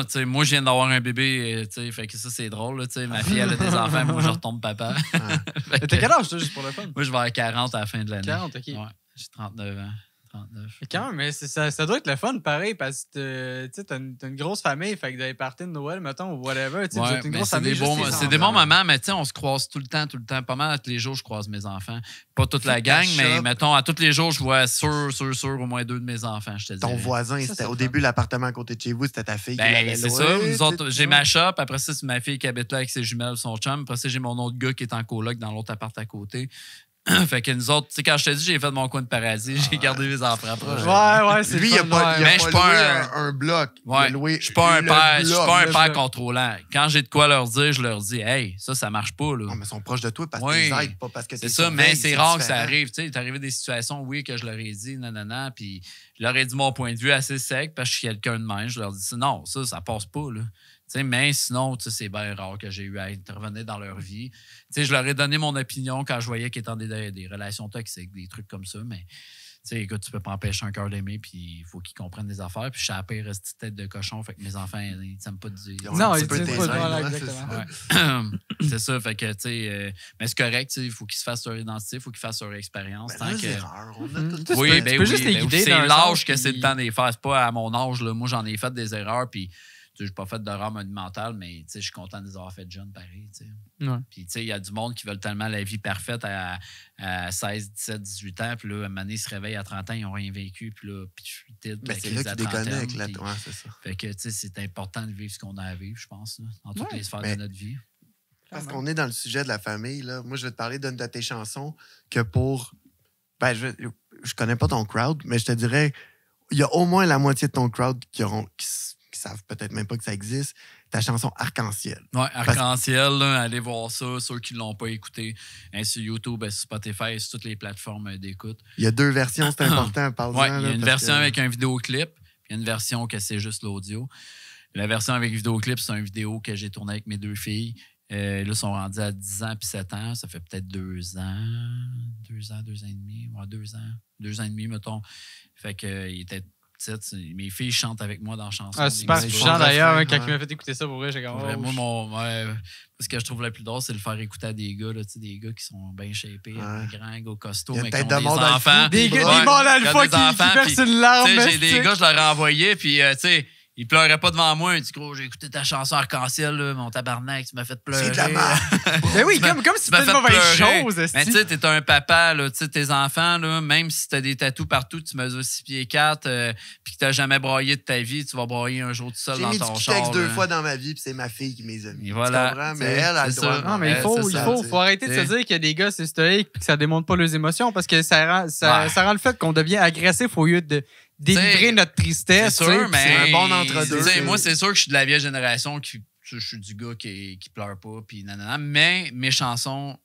T'sais, moi, je viens d'avoir un bébé, fait que ça, c'est drôle. Là, ma fille, elle a des enfants, moi, je retombe papa. T'as quel âge, toi, juste pour le fun? Moi, je vais avoir 40 à la fin de l'année. 40, OK. Ouais, j'ai 39 ans. 39. Quand même, mais ça doit être le fun, pareil, parce que tu t'as une grosse famille, fait que dans les parties de Noël, mettons, ou whatever, tu sais, vous êtes une grosse famille. C'est des bons moments, mais tu sais, on se croise tout le temps. Pas mal à tous les jours, je croise mes enfants. Pas toute la gang, mais mettons, à tous les jours, je vois sûr, au moins 2 de mes enfants, je te dis. Ton voisin, c'était au début, l'appartement à côté de chez vous, c'était ta fille qui l'avait c'est loué. ça. Nous autres, j'ai ma shop. Après ça, c'est ma fille qui habite là avec ses jumelles, son chum. Après ça, j'ai mon autre gars qui est en coloc dans l'autre appart à côté. Fait que nous autres, tu sais, quand je te dis, j'ai fait mon coin de paradis, j'ai gardé mes enfants proches. Ouais, c'est lui, il a pas loué un bloc. Ouais, je suis pas un père contrôlant. Quand j'ai de quoi leur dire, je leur dis, hey, ça marche pas, là. Non, mais ils sont proches de toi parce qu'ils aident, pas parce que c'est ça, mais c'est rare que ça arrive. Tu sais, il est arrivé des situations, oui, que je leur ai dit, non, puis je leur ai dit mon point de vue assez sec parce que je suis quelqu'un de même. Je leur dis, non, ça passe pas, là. T'sais, mais sinon, c'est bien rare que j'ai eu à intervenir dans leur vie. T'sais, je leur ai donné mon opinion quand je voyais qu'ils étaient dans des relations toxiques, des trucs comme ça. Mais écoute, tu peux pas empêcher un cœur d'aimer, puis il faut qu'ils comprennent des affaires. Puis je suis à la pire petite tête de cochon, fait que mes enfants, ils t'aiment pas dire. Non, ils disent pas. Voilà, exactement. C'est ça, fait que, mais c'est correct, il faut qu'ils se fassent leur identité, il faut qu'ils fassent leur expérience. Oui, ben oui, c'est l'âge que c'est le temps de les faire. C'est pas à mon âge, là. Moi, j'en ai fait des erreurs, puis je n'ai pas fait d'erreur monumentale, mais je suis content de les avoir fait jeunes, pareil. Ouais. Puis, il y a du monde qui veulent tellement la vie parfaite à 16, 17, 18 ans. Puis là, à un moment donné, ils se réveillent à 30 ans, ils n'ont rien vécu. Puis là, c'est là qu'ils déconnectent. C'est ça. Fait que, c'est important de vivre ce qu'on a à vivre, je pense, là, dans toutes les sphères de notre vie. Parce qu'on est dans le sujet de la famille, là. Moi, je vais te parler d'une de tes chansons que pour... Ben, je connais pas ton crowd, mais je te dirais, il y a au moins la moitié de ton crowd qui savent peut-être même pas que ça existe, ta chanson Arc-en-Ciel. Oui, Arc-en-Ciel, là, allez voir ça, ceux qui ne l'ont pas écouté, sur YouTube, sur Spotify, sur toutes les plateformes d'écoute. Il y a 2 versions, c'est important, parle-en. Oui, il y a une version avec un vidéoclip, puis il y a une version que c'est juste l'audio. La version avec vidéoclip, c'est une vidéo que j'ai tournée avec mes 2 filles. Là, ils sont rendus à 10 ans puis 7 ans. Ça fait peut-être 2 ans. 2 ans et demi. Ouais, 2 ans. 2 ans et demi, mettons. Fait qu'il était mes filles chantent avec moi dans la chanson. Ah, super touchant d'ailleurs, quand il m'a fait écouter ça pour vrai, j'ai comme. Ce que je trouve le plus drôle, c'est de le faire écouter à des gars, là, des gars qui sont bien shapés, grands, gars costauds, mais qui ont des enfants. Des bons alpha qui versent une larme. J'ai des gars, je leur ai envoyé, puis tu sais. Il pleurait pas devant moi. Il dit, gros, j'ai écouté ta chanson Arc-en-Ciel, là, mon tabarnak, tu m'as fait pleurer. C'est de la merde. Ben oui, comme si c'était une mauvaise chose. Mais tu sais, t'es un papa, là, tu sais, tes enfants, là, même si t'as des tatous partout, tu mesures 6 pieds 4, puis que t'as jamais braillé de ta vie, tu vas brailler un jour tout seul dans ton char. J'ai mis du Kleenex 2 fois dans ma vie, puis c'est ma fille qui m'a mis. Voilà. Tu comprends? Mais elle a le droit. Non, mais il faut arrêter de se dire qu'il y a des gars, c'est stoïque, puis que ça démontre pas leurs émotions, parce que ça rend le fait qu'on devient agressif au lieu de délivrer notre tristesse. C'est sûr, mais c'est un bon entre-deux. Moi, c'est sûr que je suis de la vieille génération, je suis du gars qui pleure pas, puis nanana, mais mes chansons,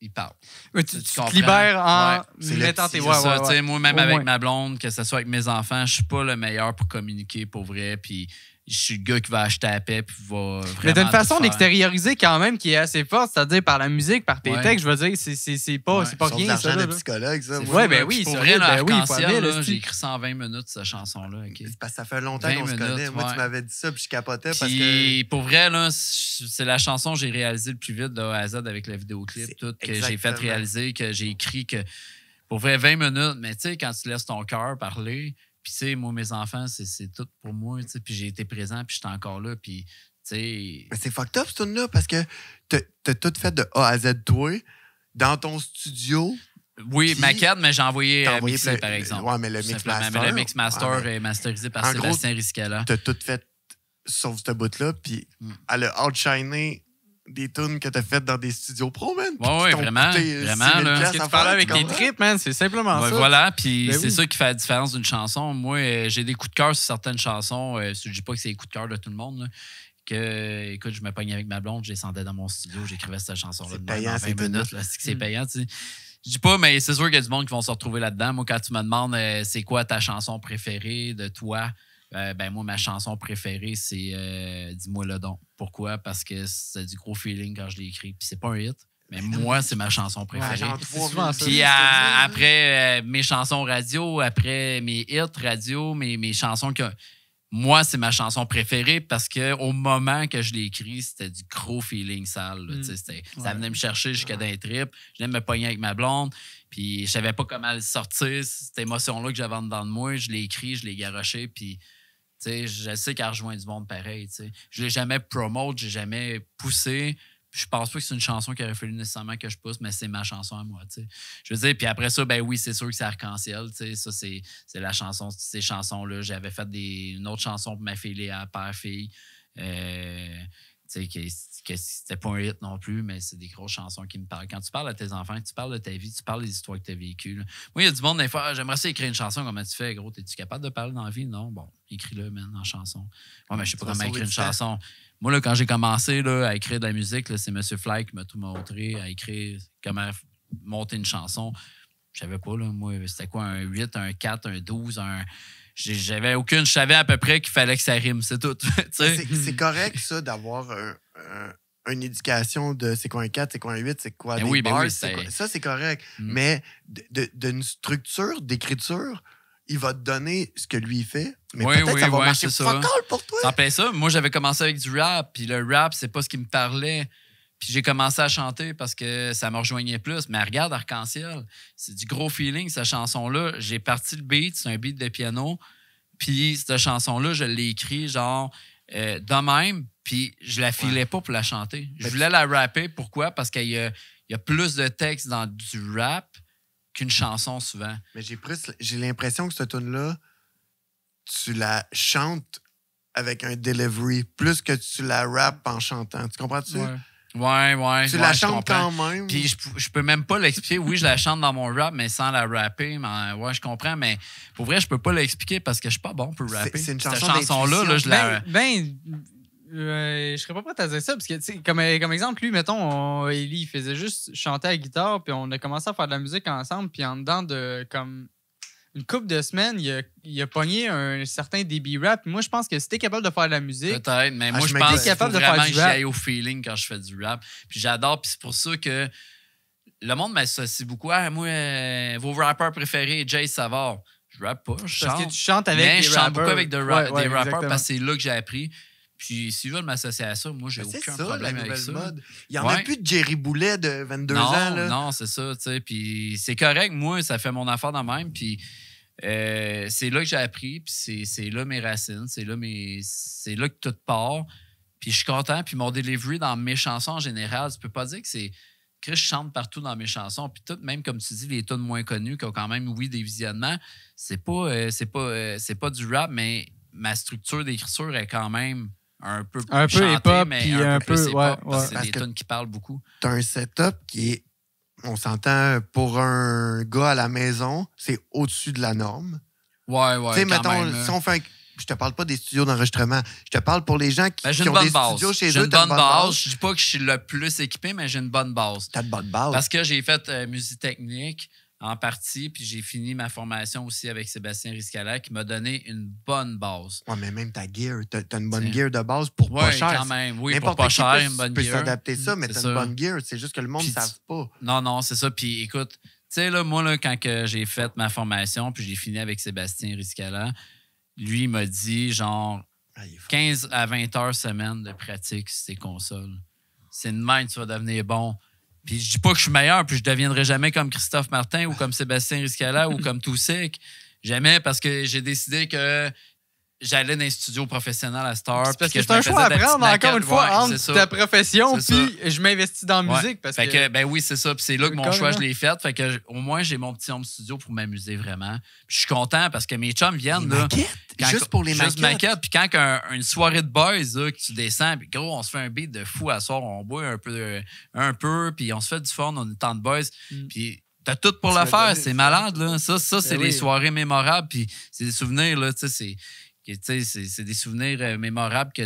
ils parlent. Tu te libères en mettant tes voix. Moi, même avec ma blonde, que ce soit avec mes enfants, je suis pas le meilleur pour communiquer pour vrai, puis je suis le gars qui va acheter à paix puis va vraiment. Mais d'une façon d'extérioriser quand même qui est assez forte, c'est-à-dire par la musique, par tes textes, je veux dire, c'est pas rien. C'est l'argent de psychologue, ça. Ouais, ben oui, c'est vrai, Arc-en-Ciel, j'ai écrit ça en 20 minutes, cette chanson-là. C'est parce que ça fait longtemps qu'on se connaît. Moi, tu m'avais dit ça, puis je capotais parce que. Pour vrai, là, c'est la chanson que j'ai réalisée le plus vite de A à Z avec le vidéoclip, tout, que j'ai fait réaliser, que j'ai écrit, que pour vrai, 20 minutes, mais tu sais, quand tu laisses ton cœur parler. Puis, tu sais, moi, mes enfants, c'est tout pour moi, tu sais. Puis, j'ai été présent, puis j'étais encore là, puis, tu sais... Mais c'est fucked up, ce tune-là, parce que t'as tout fait de A à Z, toi, dans ton studio. Oui, maquette, mais j'ai envoyé mixer, par exemple. Ouais, mais le mix master. Le mix master est masterisé par Sébastien Riscala. T'as tout fait sauf ce bout-là, puis elle a outshiné des tunes que t'as faites dans des studios pro, man. Oui, vraiment. Parce que tu parles avec des trips, man. C'est simplement ça. Voilà, puis c'est ça qui fait la différence d'une chanson. Moi, j'ai des coups de cœur sur certaines chansons. Je dis pas que c'est les coups de cœur de tout le monde, là, que, écoute, je me pognais avec ma blonde, je descendais dans mon studio, j'écrivais cette chanson-là de même payant, en c'est 20 minutes. Là, c'est payant, tu sais. Je dis pas, mais c'est sûr qu'il y a du monde qui vont se retrouver là-dedans. Moi, quand tu me demandes c'est quoi ta chanson préférée de toi, moi, ma chanson préférée, c'est Dis-moi le don. Pourquoi? Parce que c'est du gros feeling quand je l'ai écrit. Puis c'est pas un hit, mais moi, c'est ma chanson préférée. Puis après mes chansons radio, après mes hits radio, mes chansons que... Moi, c'est ma chanson préférée parce qu'au moment que je l'ai écrit, c'était du gros feeling sale. Là, ça venait me chercher jusqu'à dans les tripes. Je venais me pogner avec ma blonde. Puis je savais pas comment le sortir. Cette émotion-là que j'avais en dedans de moi, je l'ai écrit, je l'ai garoché. Puis je sais qu'elle rejoint du monde pareil. T'sais. Je l'ai jamais promote, j'ai jamais poussé. Je pense pas que c'est une chanson qu'il aurait fallu nécessairement que je pousse, mais c'est ma chanson à moi. T'sais. Je veux dire, puis après ça, ben oui, c'est sûr que c'est Arc-en-Ciel. Ça, c'est la chanson, ces chansons-là. J'avais fait une autre chanson pour ma fille Léa, père-fille. Que c'était pas un hit non plus, mais c'est des grosses chansons qui me parlent. Quand tu parles à tes enfants, tu parles de ta vie, tu parles des histoires que tu as vécues. Là. Moi, il y a du monde, des fois, j'aimerais ça écrire une chanson. Comment tu fais, gros? Es-tu capable de parler dans la vie? Non? Bon, écris-le, man, en chanson. Ouais, mais je sais pas comment écrire une chanson. Moi, là, quand j'ai commencé là, à écrire de la musique, là, c'est M. Fly qui m'a tout montré, à écrire comment monter une chanson. Je savais pas, là, moi, c'était quoi, un 8, un 4, un 12, un... J'avais aucune... Je savais à peu près qu'il fallait que ça rime, c'est tout. C'est correct, ça, d'avoir une éducation de c'est quoi un 4, c'est quoi un 8, c'est quoi des bars, ça, c'est correct. Mais d'une structure d'écriture, il va te donner ce que lui il fait, mais peut-être ça va marcher fuck all pour toi. Ça s'appelait ça. Moi, j'avais commencé avec du rap, puis le rap, c'est pas ce qui me parlait. Puis j'ai commencé à chanter parce que ça me rejoignait plus. Mais regarde Arc-en-Ciel, c'est du gros feeling, cette chanson-là. J'ai parti le beat, c'est un beat de piano. Puis cette chanson-là, je l'ai écrit genre de même, puis je la filais pas pour la chanter. Je voulais la rapper. Pourquoi? Parce qu'il y a plus de texte dans du rap qu'une chanson souvent. Mais j'ai l'impression que cette tune-là, tu la chantes avec un delivery plus que tu la rappes en chantant. Tu comprends-tu? Ouais. Tu la chantes quand même. Puis je peux même pas l'expliquer. Oui, je la chante dans mon rap, mais sans la rapper. Mais, ouais, je comprends, mais pour vrai, je peux pas l'expliquer parce que je suis pas bon pour rapper. C'est une chanson cette chanson-là, là, je la... je serais pas prêt à dire ça, parce que, tu sais, comme exemple, lui, mettons, Ellie, il faisait juste chanter à la guitare, puis on a commencé à faire de la musique ensemble, puis en dedans de, comme, une couple de semaines, il a pogné un certain débit rap. Moi, je pense que si t'es capable de faire de la musique... Peut-être, mais moi, je pense qu'il faut vraiment que j'aille au feeling quand je fais du rap. Puis j'adore, puis c'est pour ça que le monde m'associe beaucoup. Ah, moi, vos rappeurs préférés, Jay Savard. Je rappe pas, je chante. Parce que tu chantes avec mais des je rappers. chante beaucoup avec des rappeurs exactement. parce que c'est là que j'ai appris. Puis s'ils veulent m'associer à ça, moi, j'ai aucun problème avec ça. Mode. Il n'y en a plus de Jerry Boulet de 22 ans. Là. Non, c'est ça. Tu sais. Puis c'est correct. Moi, ça fait mon affaire de même. Puis c'est là que j'ai appris. Puis c'est là mes racines. C'est là que tout part. Puis je suis content. Puis mon delivery dans mes chansons en général, tu peux pas dire que c'est... que je chante partout dans mes chansons. Puis tout, même comme tu dis, les tunes moins connues qui ont quand même, oui, des visionnements, c'est pas du rap, mais ma structure d'écriture est quand même un peu chantée, hip-hop, mais puis un peu plus hip-hop. ouais. C'est des tunes qui parlent beaucoup. T'as un setup qui est, on s'entend, pour un gars à la maison, c'est au-dessus de la norme. Ouais, tu sais, mettons, même, si on fait je te parle pas des studios d'enregistrement. Je te parle pour les gens qui ont des studios chez eux. J'ai une bonne base. Je dis pas que je suis le plus équipé, mais j'ai une bonne base. T'as de bonne base. Parce que j'ai fait musique technique en partie, puis j'ai fini ma formation aussi avec Sébastien Riscala qui m'a donné une bonne base. Ouais, mais même ta gear, t'as une bonne gear de base pour pas cher. Quand même. Oui, pour pas cher, une bonne gear. Tu peux s'adapter ça, mais t'as une bonne gear. C'est juste que le monde ne savent pas. Non, c'est ça. Puis écoute, tu sais, là, moi, là, quand j'ai fait ma formation, puis j'ai fini avec Sébastien Riscala, lui, il m'a dit, genre, 15 à 20 heures semaine de pratique sur tes consoles. C'est de même que tu vas devenir bon. Puis je dis pas que je suis meilleur, puis je deviendrai jamais comme Christophe Martin ou comme Sébastien Riscala ou comme Toussic. Jamais, parce que j'ai décidé que j'allais dans un studio professionnel à Star. Parce que c'est un choix à prendre, encore une fois, entre ta profession puis je m'investis dans la musique. Parce que ben oui, c'est ça. Puis c'est là que mon choix, je l'ai fait. Fait que au moins, j'ai mon petit home studio pour m'amuser vraiment. Puis je suis content parce que mes chums viennent. Les maquettes? Juste pour les maquettes. Puis quand une soirée de boys, là, que tu descends, puis gros, on se fait un beat de fou à soir, on boit un peu, puis on se fait du fun, on est tant de boys. Puis t'as tout pour le faire. C'est malade, là. Ça c'est les soirées mémorables. Puis c'est des souvenirs, là. Tu sais, c'est des souvenirs mémorables que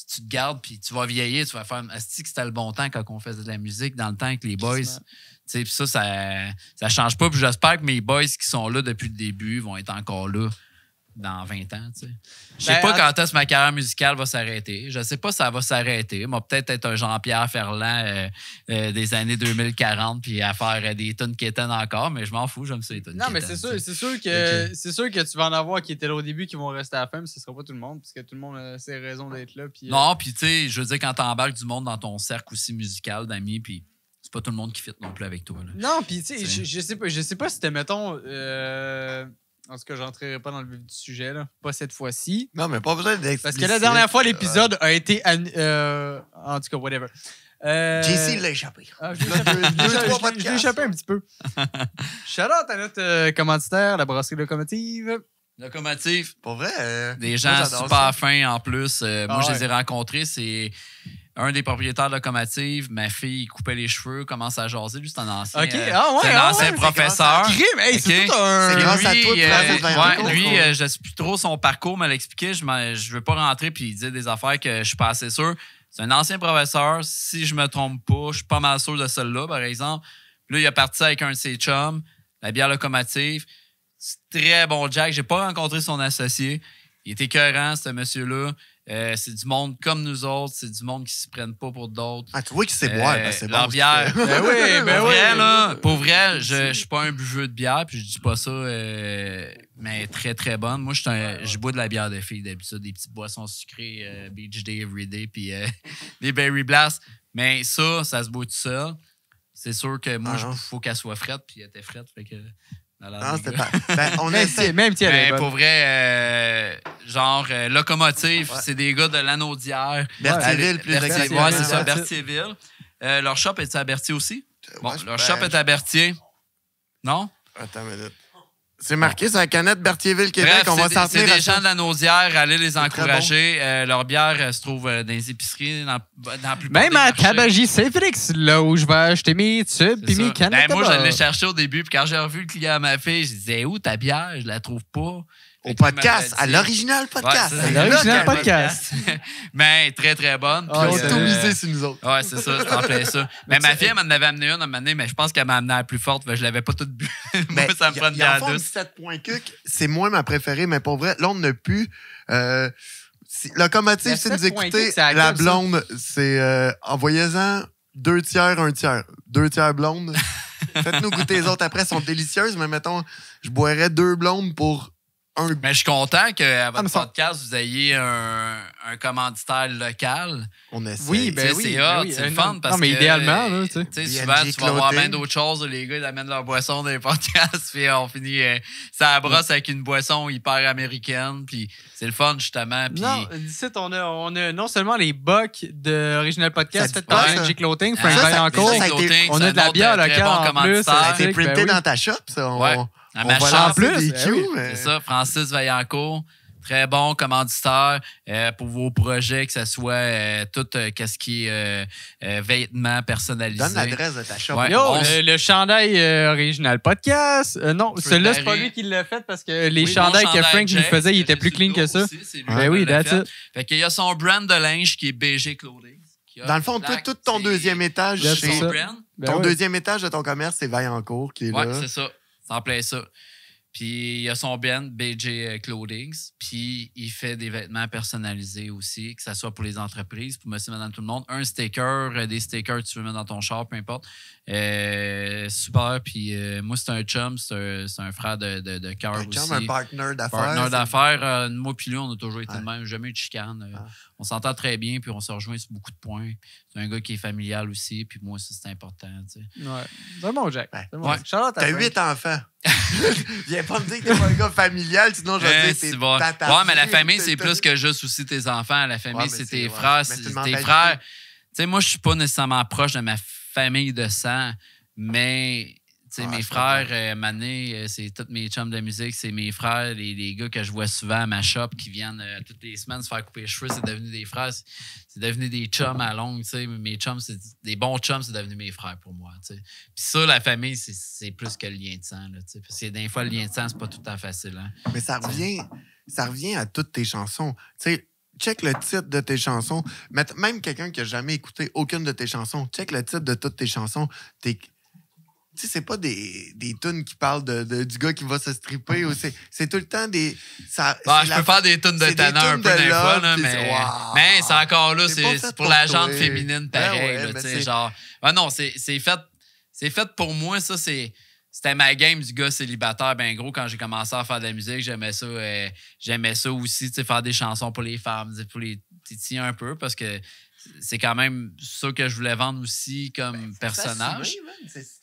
tu te gardes, puis tu vas vieillir, tu vas faire. Asti que c'était le bon temps quand on faisait de la musique, dans le temps avec les boys. Tu sais, puis ça change pas. Puis j'espère que mes boys qui sont là depuis le début vont être encore là dans 20 ans. Tu sais. Je sais pas quand est-ce que ma carrière musicale va s'arrêter. Je sais pas si ça va s'arrêter. Moi, peut-être être un Jean-Pierre Ferland des années 2040 puis à faire des tunes quétaines encore, mais je m'en fous, j'aime ça les tunes Non, mais quétaines, c'est sûr que tu vas en avoir qui étaient là au début qui vont rester à la fin, mais ce sera pas tout le monde, parce que tout le monde a ses raisons d'être là. Puis, Non, puis tu sais, je veux dire, quand t'embarques du monde dans ton cercle aussi musical d'amis, puis c'est pas tout le monde qui fit non plus avec toi. Là. Non, puis tu sais, je sais pas si c'était, mettons. En tout cas, j'entrerai pas dans le vif du sujet, là. Pas cette fois-ci. Non, mais pas besoin d'explicite. Parce que la dernière fois, l'épisode a été. En tout cas, whatever. JC l'a échappé. Je l'ai échappé un petit peu. Shout-out à notre commanditaire, la brasserie Locomotive. Locomotive. Pour vrai. Des gens super ça. fins en plus. Moi, je les ai ouais. rencontrés. C'est un des propriétaires de Locomotive. Ma fille coupait les cheveux, commence à jaser. Lui, c'est un ancien, OK. c'est un ancien c'est professeur. grâce Crime, hey, c'est OK. tout un. C'est grâce à toi, Francis Vaillancourt, lui, qu'on- je sais plus trop son parcours, me l'expliquer. Je veux pas rentrer puis dire des affaires que je suis pas assez sûr. C'est un ancien professeur. Si je me trompe pas, je suis pas mal sûr de celle-là, par exemple. Puis là, il a parti avec un de ses chums, la bière Locomotive. C'est très bon Jack. J'ai pas rencontré son associé. Il était écœurant, ce monsieur-là. C'est du monde comme nous autres. C'est du monde qui se prennent pas pour d'autres. Ah, tu vois qu'il sait boire, ben c'est bon. Leur ce qu'il bière. fait. Ben oui, ben Pour vrai, oui. là, pour vrai, je suis pas un buveux de bière, puis je dis pas ça, mais très, très bonne. Moi, je bois de la bière de filles d'habitude, des petites boissons sucrées, Beach Day Everyday, puis des Berry Blast. Mais ça se boit tout seul. C'est sûr que moi, il faut qu'elle soit frette, puis elle était frette, fait que... Non, c'était pas. Ben, on Même essaie. si, elle est Mais bonne. pour vrai, Locomotive, Ouais. c'est des gars de Lanaudière. Berthierville, plus Berthier- exactement. Ouais, c'est ça, Berthier. Berthierville. Leur shop est à Berthier aussi? Bon, Ouais, leur ben, shop est à Berthier. Non? Attends une minute. C'est marqué sur la canette Berthierville, Québec. Bref, On va s'en c'est tenir à des gens ça. de la Naudière, allez les très encourager. Leur bière se trouve dans les épiceries, dans la plupart Même des à marchés. Tabagie Saint-Félix, là où je vais acheter mes tubes C'est et mes ça. canettes. Ben, moi, de je l'ai beurre. cherché au début, puis quand j'ai revu le client à ma fille, je disais, où ta bière? Je la trouve pas. Au podcast, à l'original podcast. Ouais, C'est c'est l'original là qu'elle- podcast. Mais très, très bonne. Ah, Ils Puis, ont tout misé sur nous autres. Ouais, c'est ça, c'est en plein ça. Mais ma fille, elle m'en avait amené une à un moment donné, mais je pense qu'elle m'a amené la plus forte, fait que je l'avais pas toute bu. Moi, Ben, ça me prend une il y a bière en fond, douce. 7 points cuc, c'est moins ma préférée, mais pour vrai, là, on n'a plus. Locomotive, Mais si vous 7 points écoutez, cuc, c'est à la gueule, ça. blonde, c'est envoyez-en 2 tiers, 1 tiers. 2 tiers blondes. Faites-nous goûter les autres après, elles sont délicieuses, mais mettons, je boirais 2 blondes pour un. Mais je suis content qu'à votre mais ça- podcast, vous ayez un commanditaire local. On essaie. Oui, ben Tu sais, oui, c'est ben hot, oui. c'est le fun parce Non, mais que, idéalement, là, tu sais. Tu sais, BNG souvent, tu vas voir Clothing. bien d'autres choses. Les gars, ils amènent leur boisson dans les podcasts, puis on finit ça brosse avec une boisson hyper américaine, puis c'est le fun, justement. Puis Non, d'ici, on a non seulement les bocs de Original Podcast Ça faites dit par pas, ça. BNG Clothing, Ah, Frank ça, Vaillancourt. ça a été- Clothing, on c'est a de la un autre bière très locale bon en plus. commanditaire. Ça a été Ben printé oui. dans ta shop, ça. Ouais. À On ma va shop. lancer plus, des ben cues, oui. mais... C'est ça, Francis Vaillancourt. Très bon commanditaire pour vos projets, que ce soit tout qu'est-ce qui est vêtements personnalisés. Donne l'adresse de ta shop. Ouais. Yo, On- le chandail Original Podcast. Non, Feu celui-là, c'est pas Barry. lui qui l'a fait parce que les Oui, chandails mon que Frank nous Jack, faisait, il était j'ai plus sur clean le que dos ça. aussi, c'est lui Ben qui oui, l'a that's fait. it. Fait qu'il y a son brand de linge qui est BG Clothing. qui a Dans le fond, Black, tout ton c'est- deuxième étage, Là, c'est c'est son ça. brand. Ben ton oui. deuxième étage de ton commerce, c'est Vaillancourt qui est Ouais, là. c'est ça. C'est en plein ça. Puis il y a son brand, BJ Clothing. Puis il fait des vêtements personnalisés aussi, que ce soit pour les entreprises, pour monsieur, madame, tout le monde. Un sticker, des stickers que tu veux mettre dans ton char, peu importe. Super. Puis moi, c'est un chum, c'est un frère de cœur Un aussi. chum, un partner d'affaires. Partner d'affaires. Moi puis lui, on a toujours été Ouais. de même. Jamais eu de chicane. Ah. On s'entend très bien, puis on se rejoint sur beaucoup de points. C'est un gars qui est familial aussi, puis moi, ça, c'est important. Tu sais. Ouais. C'est bon, Jack. Ouais. C'est bon. Ouais. Shout-out à T'as Frank. 8 enfants. Viens pas me dire que t'es pas un gars familial, sinon je vais dire que C'est t'es bon. tata. Ouais, mais la famille, c'est plus que juste aussi tes enfants. La famille, Ouais, mais c'est c'est- tes ouais. frères. Mais C'est c'est une tes mentalité. frères. Tu sais, moi, je suis pas nécessairement proche de ma famille de sang, mais tu sais, Ah, mes je frères, Mané, c'est tous mes chums de musique, c'est mes frères, les gars que je vois souvent à ma shop qui viennent toutes les semaines se faire couper les cheveux, c'est devenu des frères, c'est devenu des chums à longue, tu sais. Mes chums, c'est des bons chums, c'est devenu mes frères pour moi, tu sais. Puis ça, la famille, c'est plus que le lien de sang, là, tu sais. Parce que des fois, le lien de sang, c'est pas tout le temps facile, hein. Mais ça revient à toutes tes chansons. Tu sais, check le titre de tes chansons. Même quelqu'un qui a jamais écouté aucune de tes chansons, check le titre de toutes tes chansons. Tu sais, c'est pas des tunes qui parlent du gars qui va se stripper. Ou c'est tout le temps des... Je peux faire des tunes de Tanner un peu des fois, là, mais c'est encore là, c'est pour la gente féminine pareil. Ouais, là, genre, non, c'est fait pour moi, ça, c'était ma game du gars célibataire. Ben gros, quand j'ai commencé à faire de la musique, j'aimais ça aussi, faire des chansons pour les femmes, pour les titiller un peu, parce que c'est quand même ça que je voulais vendre aussi comme personnage.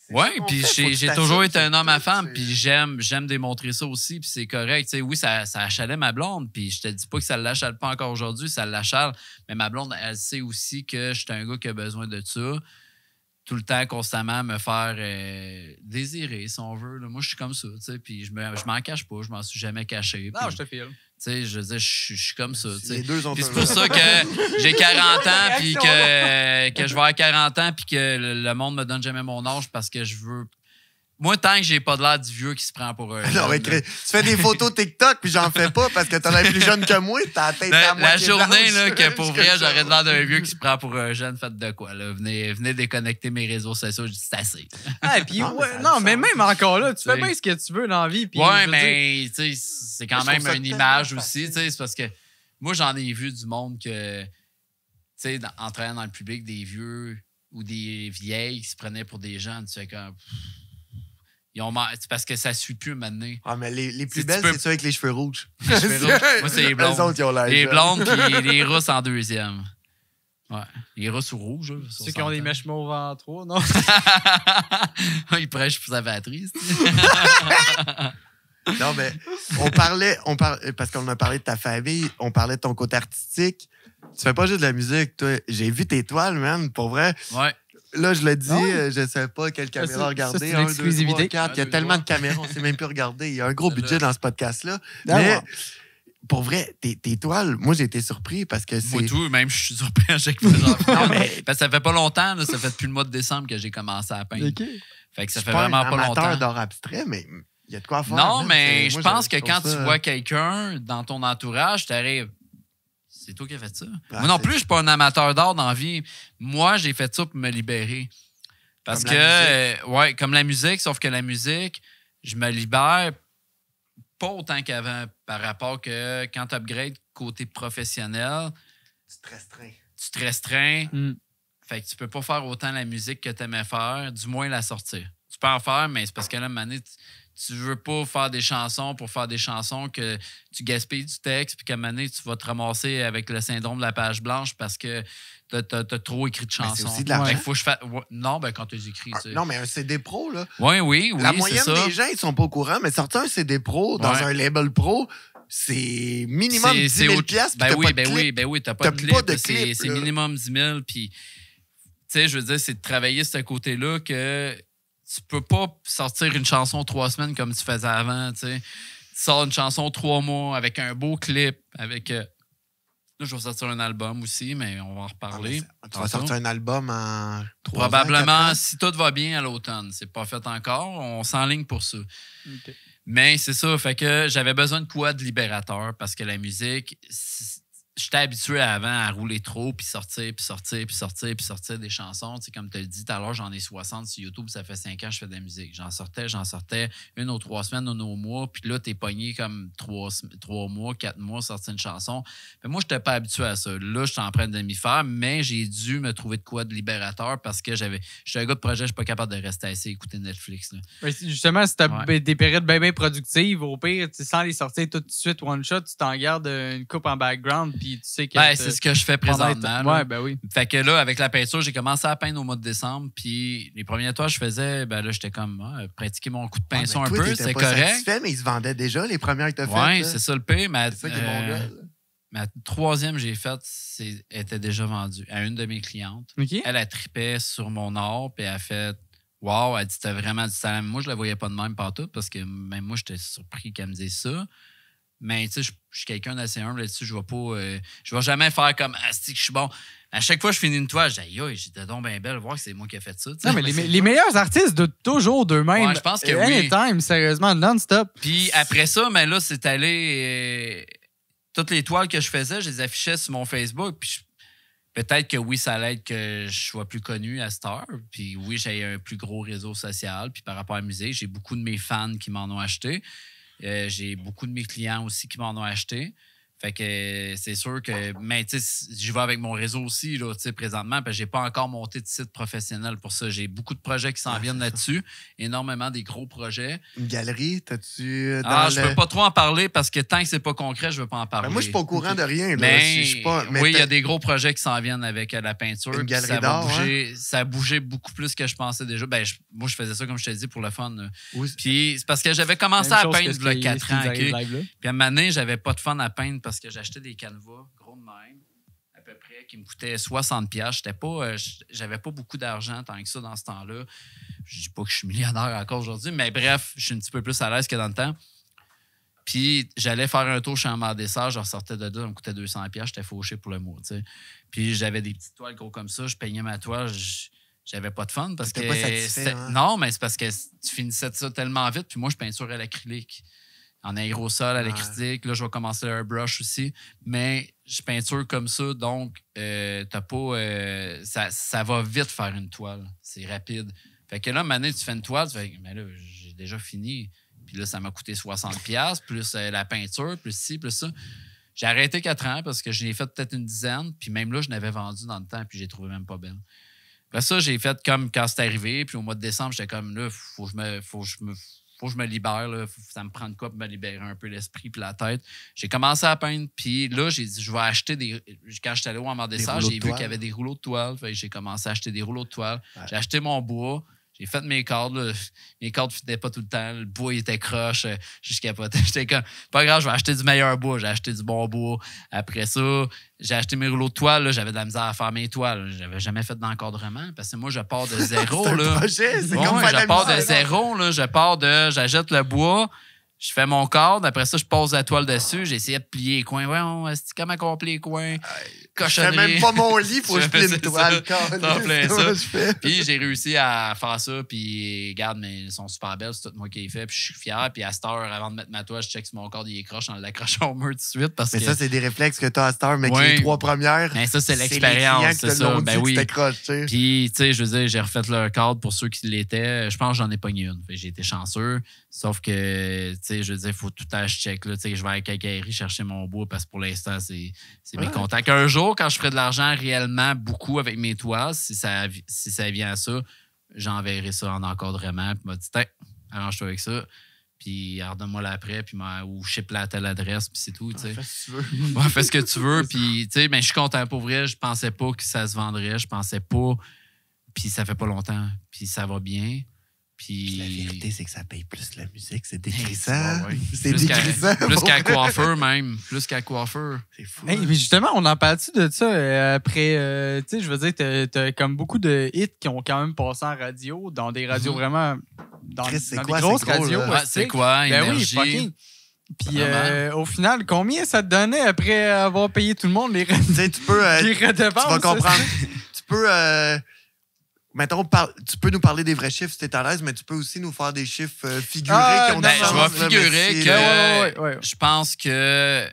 Oui, puis j'ai toujours été un homme à femme, puis j'aime démontrer ça aussi, puis c'est correct. T'sais, oui, ça achalait ma blonde, puis je te dis pas que ça l'achale pas encore aujourd'hui, ça l'achale, mais ma blonde, elle sait aussi que je suis un gars qui a besoin de ça. Tout le temps, constamment, me faire désirer, si on veut. Là. Moi, je suis comme ça, tu sais, puis je m'en cache pas, je m'en suis jamais caché. Non, je te file. Tu sais, je veux dire, je suis comme ça, tu sais. Les deux ont Puis c'est pour ça que j'ai 40 ans, puis que je vais avoir 40 ans, puis que le monde me donne jamais mon âge parce que je veux... Moi, tant que j'ai pas de l'air du vieux qui se prend pour un... Non, mais tu fais des photos TikTok, puis j'en fais pas parce que t'en es plus jeune que moi, t'as la tête à La journée, blanche. là, que pour vrai, j'aurais de l'air d'un vieux qui se prend pour un jeune, faites de quoi, là? Venez déconnecter mes réseaux sociaux, je dis c'est assez. Ah, puis, mais même encore là, tu fais bien ce que tu veux dans la vie. Puis, ouais, mais, tu sais, c'est quand même une image aussi, tu sais, c'est parce que moi, j'en ai vu du monde que, tu sais, en travaillant dans le public, des vieux ou des vieilles qui se prenaient pour des jeunes, tu fais comme... C'est parce que ça ne suit plus maintenant. Ah, mais les plus belles, c'est ceux avec les cheveux rouges. Les cheveux rouges. Moi, c'est les blondes. Les autres, ils ont l'air les jeunes. blondes puis les rousses en deuxième. Ouais. Les rousses ou rouges. Là, ceux qui ont des mèches mauves en trois, non? Ils prêchent pour sa batterie. Non, mais on parlait, parce qu'on a parlé de ta famille, on parlait de ton côté artistique. Tu fais pas juste de la musique, toi. J'ai vu tes toiles, man, pour vrai. Ouais. Là, je le dis, Ouais. je sais pas quelle caméra Ça, regarder. c'est une 1, 2, 3, exclusivité. 4. Il y a tellement de caméras, on sait même plus regarder. Il y a un gros budget dans ce podcast-là. Ah, Mais ouais. pour vrai, tes toiles, moi, j'ai été surpris parce que c'est... Moi, tout, même, je suis surpris à chaque fois. Non, mais Parce que ça fait pas longtemps, là, ça fait depuis le mois de décembre que j'ai commencé à peindre. OK. Fait que ça je fait suis pas vraiment un pas amateur longtemps. d'art abstrait, mais il y a de quoi faire. Non, man. mais je Moi, pense que trouve quand ça- tu vois quelqu'un dans ton entourage, tu arrives. C'est toi qui as fait ça. Ah, Moi non c'est- plus, je suis pas un amateur d'art dans la vie. Moi, j'ai fait ça pour me libérer. Parce Comme que, la ouais, comme la musique, sauf que la musique, je me libère pas autant qu'avant par rapport que quand tu upgrades côté professionnel, Tu te restreins. tu te restreins. Mm. Fait que tu peux pas faire autant la musique que tu aimais faire, du moins la sortir. Tu peux en faire, mais c'est parce que là, à un moment donné, tu veux pas faire des chansons pour faire des chansons que tu gaspilles du texte, puis qu'à un moment donné, tu vas te ramasser avec le syndrome de la page blanche parce que t'as trop écrit de Ben, c'est chansons. aussi de l'argent. Fait que faut que je fasse... ouais, non, ben quand tu les écris, tu sais. Non, mais un CD pro, là. Oui, La c'est moyenne ça. des gens, ils sont pas au courant, mais sortir un CD pro dans Ouais. un label pro, c'est minimum 10 000 piastres, puis Ben t'as oui, pas de ben clip. oui, t'as pas de T'as clip. pas de C'est clip, c'est là. minimum 10 000. Puis, tu sais, je veux dire, c'est de travailler ce côté-là que tu peux pas sortir une chanson 3 semaines comme tu faisais avant, tu sais. Tu sors une chanson 3 mois avec un beau clip, avec... Là, je vais sortir un album aussi, mais on va en reparler. Tu vas sortir un album en 3 Probablement, si tout va bien à l'automne. C'est pas fait encore. On s'enligne pour ça. OK. Mais c'est ça, fait que j'avais besoin de quoi de libérateur parce que la musique, j'étais habitué avant à rouler trop, puis sortir des chansons. Tu sais, comme tu as dit tout à l'heure, j'en ai 60 sur YouTube, ça fait 5 ans que je fais de la musique. J'en sortais 1 ou 3 semaines, 1 au mois, puis là, t'es pogné comme 3 mois, 4 mois, sortir une chanson. Mais moi, je n'étais pas habitué à ça. Là, je suis en train de m'y faire, mais j'ai dû me trouver de quoi de libérateur parce que j'étais un gars de projet, je suis pas capable de rester assis et écouter Netflix. Là. Ouais, justement, si t'as Ouais. des périodes bien productives, au pire, tu sais, sans les sortir tout de suite one shot, tu t'en gardes une coupe en background, puis tu sais que. Ben, c'est ce que je fais présentement. là. Ouais, ben oui. Fait que là, avec la peinture, j'ai commencé à peindre au mois de décembre. Puis les premiers toits, je faisais, ben là, j'étais comme, pratiquer mon coup de pinceau un peu, c'est correct. Satisfait, mais ils se vendaient déjà, les premières que t'as faites. Ouais, là. c'est ça le pire. C'est ça qui est mon gars. là. Ma 3e que j'ai faite, était déjà vendue à une de mes clientes. OK. Elle tripait sur mon art, puis elle a fait wow, elle dit t'as vraiment du talent. Moi, je la voyais pas de même partout parce que même moi, j'étais surpris qu'elle me dise ça. Mais tu sais, je suis quelqu'un d'assez humble là-dessus. Je vais jamais faire comme asti que je suis bon. À chaque fois que je finis une toile, je dis aïe, j'étais donc bien belle, voir que c'est moi qui ai fait ça. tu sais. Non, mais les meilleurs artistes doutent toujours d'eux-mêmes. Ouais, je pense que oui. Anytime, sérieusement, non-stop. Puis après ça, mais là, c'est allé. toutes les toiles que je faisais, je les affichais sur mon Facebook. Puis peut-être que oui, ça allait être que je sois plus connu à cette heure. Puis oui, j'ai un plus gros réseau social. Puis par rapport à la musique, j'ai beaucoup de mes fans qui m'en ont acheté. J'ai beaucoup de mes clients aussi qui m'en ont acheté. Fait que c'est sûr que... Mais tu sais, je vais avec mon réseau aussi, là, tu sais, présentement, parce que j'ai pas encore monté de site professionnel pour ça. J'ai beaucoup de projets qui s'en viennent là-dessus. Énormément des gros projets. Une galerie, t'as-tu... Je peux pas trop en parler parce que tant que c'est pas concret, je veux pas en parler. Ben, moi, je suis pas au courant de rien. Là. Mais, Je suis pas... mais oui, il y a des gros projets qui s'en viennent avec la peinture. Une galerie ça d'art, ça a bougé beaucoup plus que je pensais déjà. Ben, moi, je faisais ça, comme je t'ai dit, pour le fun. Oui. Puis c'est parce que j'avais commencé Même à chose que peindre ce il y a qui- 4 ce qui ans. nous arrive OK? live, là. Puis à un moment donné, j'avais pas de fun à peindre parce que j'achetais des canevas gros de même, à peu près, qui me coûtaient 60$. J'avais pas beaucoup d'argent tant que ça dans ce temps-là. Je dis pas que je suis millionnaire encore aujourd'hui, mais bref, je suis un petit peu plus à l'aise que dans le temps. Puis j'allais faire un tour chez un dessert, je ressortais de là, ça me coûtait 200$, j'étais fauché pour le mois, tu sais. Puis j'avais des petites toiles gros comme ça, je peignais ma toile, j'avais pas de fun parce que... T'étais pas satisfait, hein? Non, mais c'est parce que tu finissais ça tellement vite, puis moi, je peinture à l'acrylique. En aérosol, à l'acrylique. Là, je vais commencer le airbrush aussi. Mais je peinture comme ça, donc t'as pas... ça va vite faire une toile. C'est rapide. Fait que là, maintenant, tu fais une toile, tu fais, mais là, j'ai déjà fini. Puis là, ça m'a coûté 60$, plus la peinture, plus ci, plus ça. J'ai arrêté 4 ans parce que je l'ai fait peut-être une dizaine. Puis même là, je n'avais vendu dans le temps, puis j'ai trouvé même pas belle. Après ça, j'ai fait comme quand c'est arrivé. Puis au mois de décembre, j'étais comme là, faut que je me libère. Là. Ça me prend de quoi pour me libérer un peu l'esprit puis la tête. J'ai commencé à peindre. Puis là, j'ai dit, je vais acheter des... Quand j'étais allé au Walmart Dessert, rouleaux j'ai de vu toile. qu'il y avait des rouleaux de toile. Fait que j'ai commencé à acheter des rouleaux de toile. Ouais. J'ai acheté mon bois. J'ai fait mes cordes. Là. Mes cordes ne fitaient pas tout le temps. Le bois, il était croche. Je capotais. J'étais comme, pas grave, je vais acheter du meilleur bois. J'ai acheté du bon bois. Après ça, j'ai acheté mes rouleaux de toile. Là. J'avais de la misère à faire mes toiles. J'avais jamais fait d'encadrement parce que moi, je pars de zéro. C'est un là. projet, c'est Ouais, comme faire de la je pars de musique. zéro. Là. J'achète le bois. Je fais mon cadre. Après ça, je pose la toile dessus. J'ai essayé de plier les coins. Voyons, comment on plie les coins? Je fais Cochonnerie. même pas mon lit, faut que je plie une C'est toile. ça. câlisse. T'en plein C'est ça. moi, je fais. Puis j'ai réussi à faire ça. Puis regarde, mais elles sont super belles. C'est tout moi qui ai fait. Puis je suis fier. Puis à cette heure, avant de mettre ma toile, je check si mon corps il est croche en l'accrochant au mur tout de suite. Parce Mais que ça, c'est des réflexes que t'as à cette heure, mais que Ouais. les 3 premières. mais ça, c'est les l'expérience. clients qui C'est te ça. l'ont dit Ben que oui. c'était croche, tu sais. Puis, tu sais, je veux dire, j'ai refait leur cadre pour ceux qui l'étaient. Je pense que j'en ai pogné une. Fait que j'ai été chanceux. Sauf que, tu sais, je veux dire, il faut tout à check. Là. Tu sais, je vais à la quincaillerie chercher mon bois parce que pour l'instant, c'est mes Ouais. contacts. Un jour, quand je ferai de l'argent réellement beaucoup avec mes toiles, si ça vient à ça, j'enverrai ça en encadrement. Puis, m'a dit, tiens, arrange-toi avec ça. Puis, redonne-moi l'après, puis ou ship-la à telle adresse, puis c'est tout, tu sais. Fais ce que tu veux. Ouais, fais ce que tu veux. Puis, tu sais, mais je suis content pour vrai. Je pensais pas que ça se vendrait. Je pensais pas. Puis, ça fait pas longtemps. Puis, ça va bien. Puis. La vérité, c'est que ça paye plus la musique. C'est décrissant. Ouais, ouais. C'est Plus qu'à- décrissant. Plus pour qu'à vrai. coiffeur, même. Plus qu'à coiffeur. C'est fou. Hey, hein. mais justement, on en parle-tu de ça après, tu sais, je veux dire, t'as comme beaucoup de hits qui ont quand même passé en radio, dans des radios Mhm. vraiment, dans, Chris, c'est dans quoi, des grosses c'est gros, radios. là? Ouais, c'est quoi? Ben oui, Énergie. fucking. Puis Vraiment. au final, combien ça te donnait après avoir payé tout le monde les, Tu sais, tu peux. les redevances? Tu vas comprendre. Tu peux. Mettons, tu peux nous parler des vrais chiffres si t'es à l'aise, mais tu peux aussi nous faire des chiffres figurés Ah, qui ont non, du Ben, sens. je vais là, figurer mais que- c'est- Ouais. Je pense que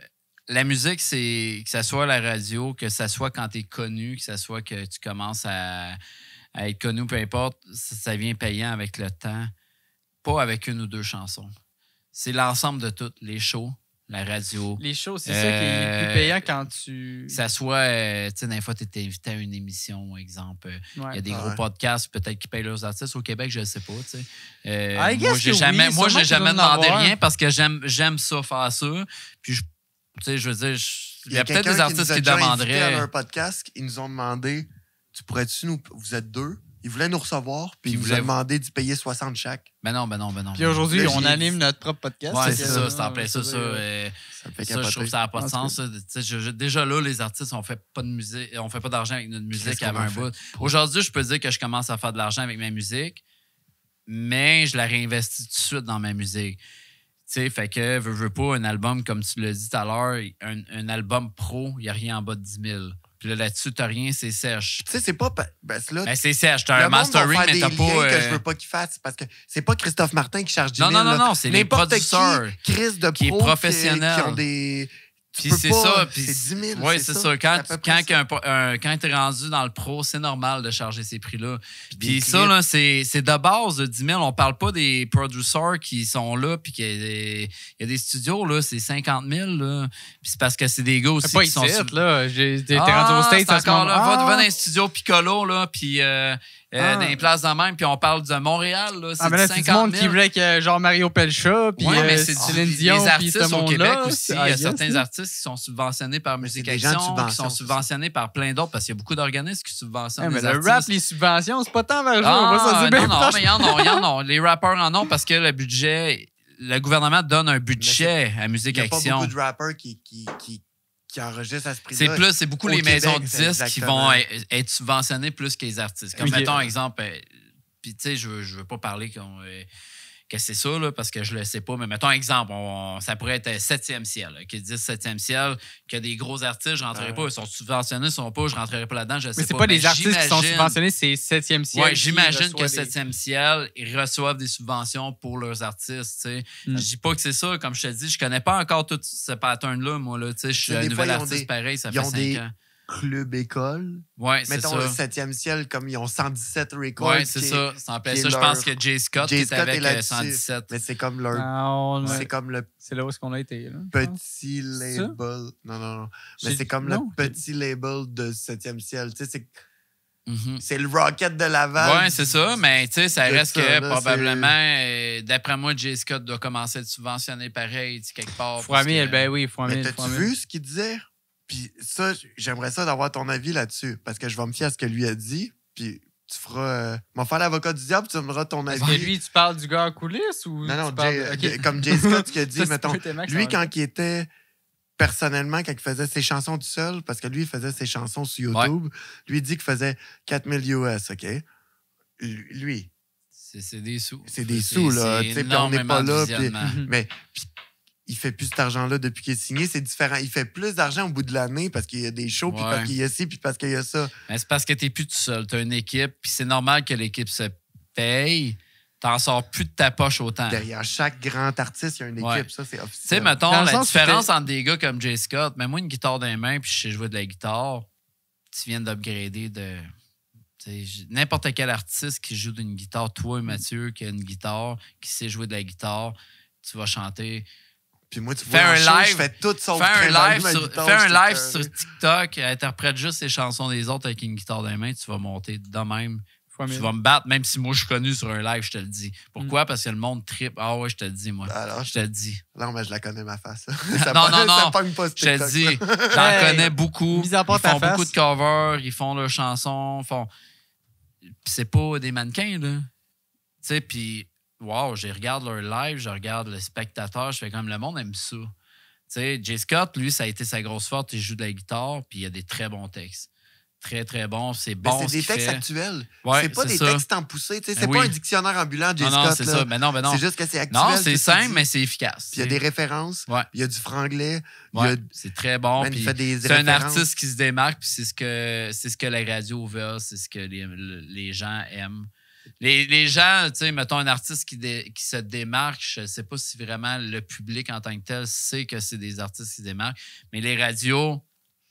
la musique, c'est que ça soit la radio, que ça soit quand tu es connu, que ça soit que tu commences à être connu, peu importe, ça vient payant avec le temps. Pas avec une ou deux chansons. C'est l'ensemble de tout. Les shows, la radio. Les shows, c'est ça qui est plus payant quand tu. Que ça soit, tu sais, des fois, tu es invité à une émission, exemple. Il Ouais. y a des Ouais. gros podcasts, peut-être, qui payent leurs artistes. Au Québec, je ne sais pas, tu sais. I guess Moi, j'ai que jamais, oui, moi, sûrement j'ai jamais qu'il doit en demandé avoir. rien parce que j'aime ça, faire ça. Puis, tu sais, je veux dire, il y a peut-être quelqu'un des artistes nous a qui déjà invités à demanderaient. leur podcast, ils nous ont demandé, vous êtes 2, ils voulaient nous recevoir, puis Puis ils vous ont voulaient- demandé d'y payer 60 chaque. Ben non. Puis aujourd'hui, Là, on j'ai- anime notre propre podcast. Ouais, Fait c'est que, ça, c'est en plein ça. je veux dire, Ça me fait Ça, je trouve capoter. que ça n'a pas de En tout sens. Ça. Tu sais, déjà là, les artistes, on fait pas de musique, on fait pas d'argent avec notre musique Qu'est-ce qu'on avant en un fait? bout. Aujourd'hui, je peux dire que je commence à faire de l'argent avec ma musique, mais je la réinvestis tout de suite dans ma musique. Tu sais, fait que, veux pas, un album, comme tu l'as dit tout à l'heure, un album pro, il n'y a rien en bas de 10 000. Puis là-dessus, t'as rien, c'est sèche. Tu sais, c'est pas. Ben, là, Ben, c'est sèche. le T'as un monde va mastering, faire mais des t'as liens pas. que je veux pas qu'il fasse parce que c'est pas Christophe Martin qui charge 10 Non, 000. non, là. non, c'est les N'importe producteurs qui, Chris de qui est pro professionnel. qui ont des... Puis peux c'est pas, ça. Puis c'est 10 000. Oui, c'est ça. Quand, C'est à peu près quand tu es rendu dans le pro, c'est normal de charger ces prix-là. des Puis ça, clips. là, c'est de base de 10 000. On parle pas des producers qui sont là, puis il y a des studios, là, c'est 50 000. Là. Puis c'est parce que c'est des gars aussi C'est pas qui sont... ici, sur- là. T'es rendu au States c'est à ce encore là. moment. Va dans un studio Piccolo, là, puis dans les places de même, puis on parle de Montréal, là, c'est Ah, mais là, du c'est du 50 monde 000. qui voulait que genre Mario Pelcha, puis Ouais, mais c'est Céline les Dion, puis artistes ce au Québec monde-là. aussi. Il y a certains artistes qui sont subventionnés par Musique c'est des gens de Action, qui subvention, sont c'est subventionnés par plein d'autres, parce qu'il y a beaucoup d'organismes qui subventionnent Mais les le artistes. rap, les subventions, c'est pas tant vers jour. Moi, ça, Ah, c'est bien non, proche. mais il y en a. Les rappeurs en ont parce que le budget, le gouvernement donne un budget à Il Musique n'y a pas Action. beaucoup de rappers qui enregistrent à ce prix-là. C'est beaucoup Au les maisons de Québec, disques qui exactement. vont être subventionnées plus que les artistes. Comme Oui. mettons exemple, puis tu sais, je veux pas parler que c'est ça, là, parce que je le sais pas, mais mettons exemple, ça pourrait être 7e ciel, qui dit 7e ciel, que des gros artistes, je rentrerai pas, ils sont subventionnés, ils sont pas, je rentrerai pas là-dedans, je sais Mais c'est pas. pas des artistes qui sont j'imagine- subventionnés, c'est 7e ciel. Ouais, qui j'imagine reçoit que des- 7e ciel, ils reçoivent des subventions pour leurs artistes. Tu sais. Mm. Je dis pas que c'est ça, comme je te dis, je connais pas encore tout ce pattern-là, moi. Là, tu sais, je suis Des un fois, nouvel ils ont artiste des- pareil, ça ils fait ont 5 des- ans. Club École. Ouais, c'est Mettons le ça. 7e ciel, comme ils ont 117 records. Ouais, c'est qui est- ça. Ça en plaît qui est ça. Je leur- pense que Jay Scott Jay qui est Scott avec est là-dessus. 117. Mais c'est comme leur Ah, c'est comme le c'est là où est-ce qu'on a été. Là, je pense. petit C'est ça? label. Non. Mais J'ai- c'est comme non. le petit label de 7e ciel. Tu sais, Mhm. c'est le Rocket de Laval. Ouais, c'est ça, mais tu sais, ça de reste ça, que là, probablement, d'après moi, Jay Scott doit commencer à être subventionné pareil, tu sais, quelque part. Fois parce que- 1000, ben oui, fois Mais 1000. t'as-tu fois 1000. vu ce qu'il disait? Puis ça, j'aimerais ça d'avoir ton avis là-dessus. Parce que je vais me fier à ce que lui a dit. Puis tu feras... m'en faire l'avocat du diable, tu me diras ton avis. Parce que lui, tu parles du gars en coulisses ou. Non, tu parles comme Jay Scott, ce qu'il a dit, Ça, c'est mettons... toi, tes mecs, Lui, ça va. quand il était... Personnellement, quand il faisait ses chansons tout seul, parce que lui, il faisait ses chansons sur YouTube, lui, il dit qu'il faisait 4000 US, OK? Lui, C'est des sous. c'est des sous, là. C'est tu sais, puis on n'est pas énormément de là. visionnement. Mais puis, il fait plus cet argent-là depuis qu'il est signé. C'est différent. Il fait plus d'argent au bout de l'année parce qu'il y a des shows, puis Ouais. parce qu'il y a ci, puis parce qu'il y a ça. Mais c'est parce que t'es plus tout seul. T'as une équipe, puis c'est normal que l'équipe se paye. T'en sors plus de ta poche autant. Tu Derrière chaque grand artiste, il y a une équipe. Ouais. Ça, c'est sais, officiel. mettons, Dans le la sens où différence entre des gars comme Jay Scott, mais moi, une guitare dans les mains, puis je sais jouer de la guitare, tu viens d'upgrader de. N'importe quel artiste qui joue d'une guitare, toi et Mathieu, qui a une guitare, qui sait jouer de la guitare, tu vas chanter. Puis moi, tu Fais vois, en un show, live, je fais tout sauf Fais un trimballer live, ma sur, guitare, fais un je suis live écœuré. sur TikTok, interprète juste les chansons des autres avec une guitare dans les mains, tu vas monter de même. Fois Tu 1000. vas me battre, même si moi je suis connu sur un live, je te le dis. Pourquoi? Parce que le monde tripe. Ah ouais, je te le dis, moi. Alors, Je te le dis. non, mais je la connais, ma face. Non, non, non. Ça pogne pas ce Je te le dis. TikTok-là. J'en Hey, connais beaucoup. mis à part Ils ta font beaucoup face. de covers, ils font leurs chansons. Puis c'est pas des mannequins, là. Tu sais, puis, wow, je regarde leur live, je regarde le spectateur, je fais comme le monde aime ça. Tu sais, Jay Scott, lui, ça a été sa grosse force, il joue de la guitare, puis il a des très bons textes. Très, très bons. C'est Mais bon. c'est ce des qu'il textes fait. actuels. Ouais, c'est pas des ça. textes en poussée. C'est Oui. pas un dictionnaire ambulant, Jay Non, non, Scott. c'est là. ça. Mais non, mais non. C'est juste que c'est actuel. Non, ce que c'est tu simple, dis. mais c'est efficace. Puis il y a des références. Ouais. Il y a du franglais. Il y Ouais, a... c'est très bon. Man, il puis fait des c'est un références. artiste qui se démarque, puis c'est ce que la radio veut, c'est ce que les gens aiment. Les gens, tu sais, mettons un artiste qui se démarque, je ne sais pas si vraiment le public en tant que tel sait que c'est des artistes qui se démarquent, mais les radios,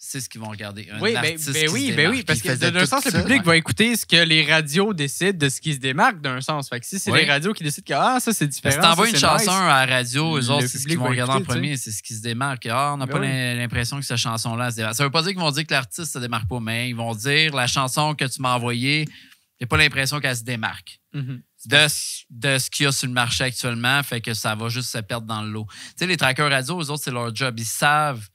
c'est ce qu'ils vont regarder. Un Oui, artiste qui se oui, démarque. parce Il que faisait d'un tout sens, le ça. public Ouais. va écouter ce que les radios décident de ce qui se démarque d'un sens. Fait que si c'est Oui. les radios qui décident que ça c'est Mais différent. si t'envoies ça, une c'est chanson nice. à la radio, eux Le autres, c'est ce public qu'ils vont va regarder en écouter, tu sais. premier, c'est ce qui se démarque. Ah, on n'a Ben pas oui. l'impression que cette chanson-là se démarque. Ça veut pas dire qu'ils vont dire que l'artiste se démarque pas, mais ils vont dire la chanson que tu m'as envoyée, j'ai pas l'impression qu'elle se démarque Mhm. de ce qu'il y a sur le marché actuellement, fait que ça va juste se perdre dans le lot. Tu sais, les trackers radio, eux autres, c'est leur job. Ils savent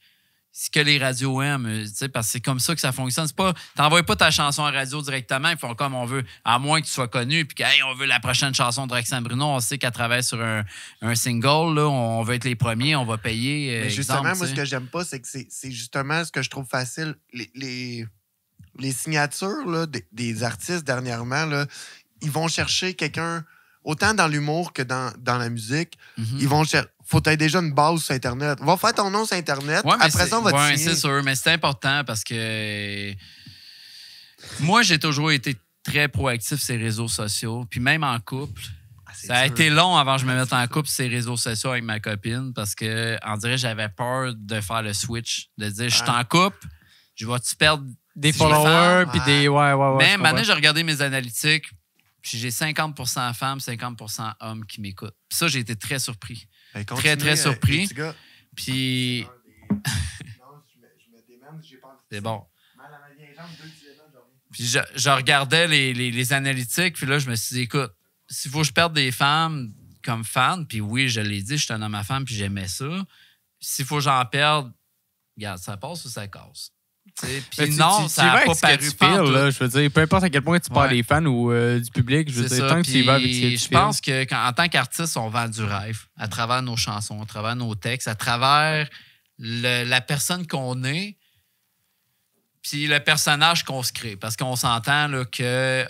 ce que les radios aiment, tu sais, parce que c'est comme ça que ça fonctionne. C'est pas, t'envoies pas ta chanson à radio directement, ils font comme on veut, à moins que tu sois connu, puis qu'on veut la prochaine chanson de Roxane Bruno, on sait qu'elle travaille sur un single, là, on veut être les premiers, on va payer. Mais justement, exemple, moi, tu ce sais. que j'aime pas, c'est que c'est justement ce que je trouve facile. Les signatures là, des artistes dernièrement, là, ils vont chercher quelqu'un, autant dans l'humour que dans la musique, Mhm. ils vont chercher. Faut que tu aies déjà une base sur Internet. Va faire ton nom sur Internet. Ouais, mais après ça, on va te ouais, signer. c'est sûr, mais c'est important parce que moi, j'ai toujours été très proactif sur les réseaux sociaux, puis même en couple. c'est Ça a dur. été long avant que je me mette en couple sur les réseaux sociaux avec ma copine parce que, on dirait, j'avais peur de faire le switch, de dire, je suis en couple, je vais-tu perdre Des des followers, femmes, puis des. Ouais. Mais je maintenant, comprends. j'ai regardé mes analytiques, puis j'ai 50% femmes, 50% hommes qui m'écoutent. Puis ça, j'ai été très surpris. Ben, très, continuez, très surpris. les petits gars. Puis Non, je me démène, j'ai pas envie de- c'est bon. Mal à ma vieille jambe, 2 kilomètres, j'en reviens. Puis je regardais les analytiques, puis là, je me suis dit, écoute, s'il faut que je perde des femmes comme fans, puis oui, je l'ai dit, je suis un homme à femme, puis j'aimais ça. S'il faut que j'en perde, regarde, ça passe ou ça casse. Tu sais, Mais puis non, ça n'a pas ce que paru tu feels, pantoute. là. Je veux dire, peu importe à quel point tu parles Ouais. des fans ou du public, je veux C'est dire, ça. tant que tu y vas avec ce que tu Je feels. pense que en tant qu'artiste, on vend du rêve à travers nos chansons, à travers nos textes, à travers la personne qu'on est, puis le personnage qu'on se crée. Parce qu'on s'entend là, que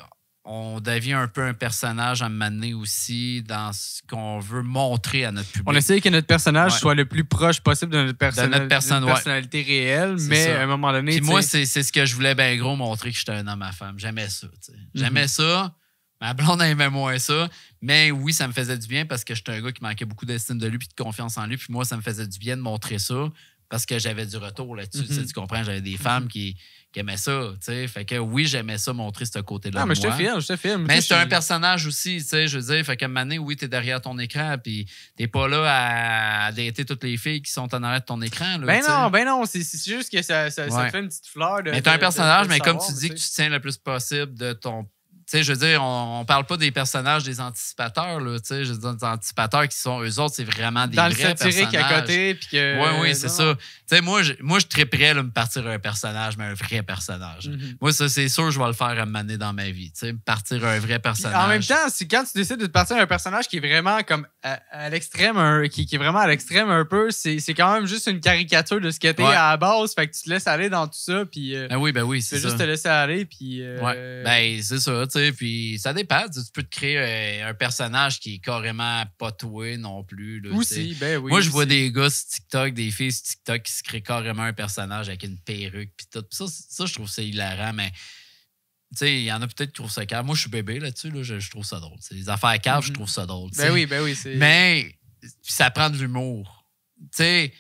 on devient un peu un personnage à un moment donné aussi dans ce qu'on veut montrer à notre public. On essaie que notre personnage Ouais. soit le plus proche possible de notre, notre personne, ouais. personnalité réelle, C'est mais ça. à un moment donné. Puis tu moi, sais, c'est ce que je voulais bien gros montrer que j'étais un homme à femme. J'aimais ça. Tu sais. Mhm. J'aimais ça. Ma blonde aimait moins ça. Mais oui, ça me faisait du bien parce que j'étais un gars qui manquait beaucoup d'estime de lui et de confiance en lui. Puis moi, ça me faisait du bien de montrer ça parce que j'avais du retour là-dessus. Tu sais, tu comprends? J'avais des femmes qui aimaient ça. Tu sais. Fait que oui, j'aimais ça montrer ce côté-là. Non, mais de je te moi. filme. Mais Tu sais, c'est un je- personnage aussi, tu sais, je veux dire, fait qu'à un moment donné, oui, t'es derrière ton écran, puis t'es pas là à dater toutes les filles qui sont en arrière de ton écran. Là, tu sais. Ben non, c'est juste que ça Ouais. te fait une petite fleur de. Mais t'es un de- personnage, de mais comme savoir, tu dis que tu tu sais. tiens le plus possible de ton... Tu sais, je veux dire, on parle pas des personnages des anticipateurs, là, tu sais, je veux dire, des anticipateurs qui sont, eux autres, c'est vraiment des Dans le vrais satirique personnages. à côté, puis que. Oui, c'est non, ça. Tu sais, moi, je triperais là, me partir un personnage, mais un vrai personnage. Mhm. Moi, ça, c'est sûr, je vais le faire à un moment donné dans ma vie, tu sais, me partir un vrai Puis personnage. en même temps, c'est quand tu décides de te partir un personnage qui est vraiment comme à l'extrême, qui est vraiment à l'extrême un peu, c'est quand même juste une caricature de ce que t'es Ouais. à la base. Fait que tu te laisses aller dans tout ça, puis Ben oui, tu c'est fais ça. juste te laisser aller, puis. Ouais. Ben, c'est ça, tu sais. Puis ça dépend. Tu peux te créer un personnage qui est carrément pas toi non plus. Là, tu sais. aussi, ben oui. Moi, je vois aussi. des gars sur TikTok, des filles sur TikTok qui se créent carrément un personnage avec une perruque. Puis tout. Puis ça, je trouve ça hilarant, mais. Tu sais, il y en a peut-être qui trouvent ça cave. Moi, je suis bébé là-dessus, là, je trouve ça drôle. T'sais, les affaires caves, je trouve ça drôle. tu sais. Ben oui, c'est. Mais puis ça prend de l'humour. Tu sais,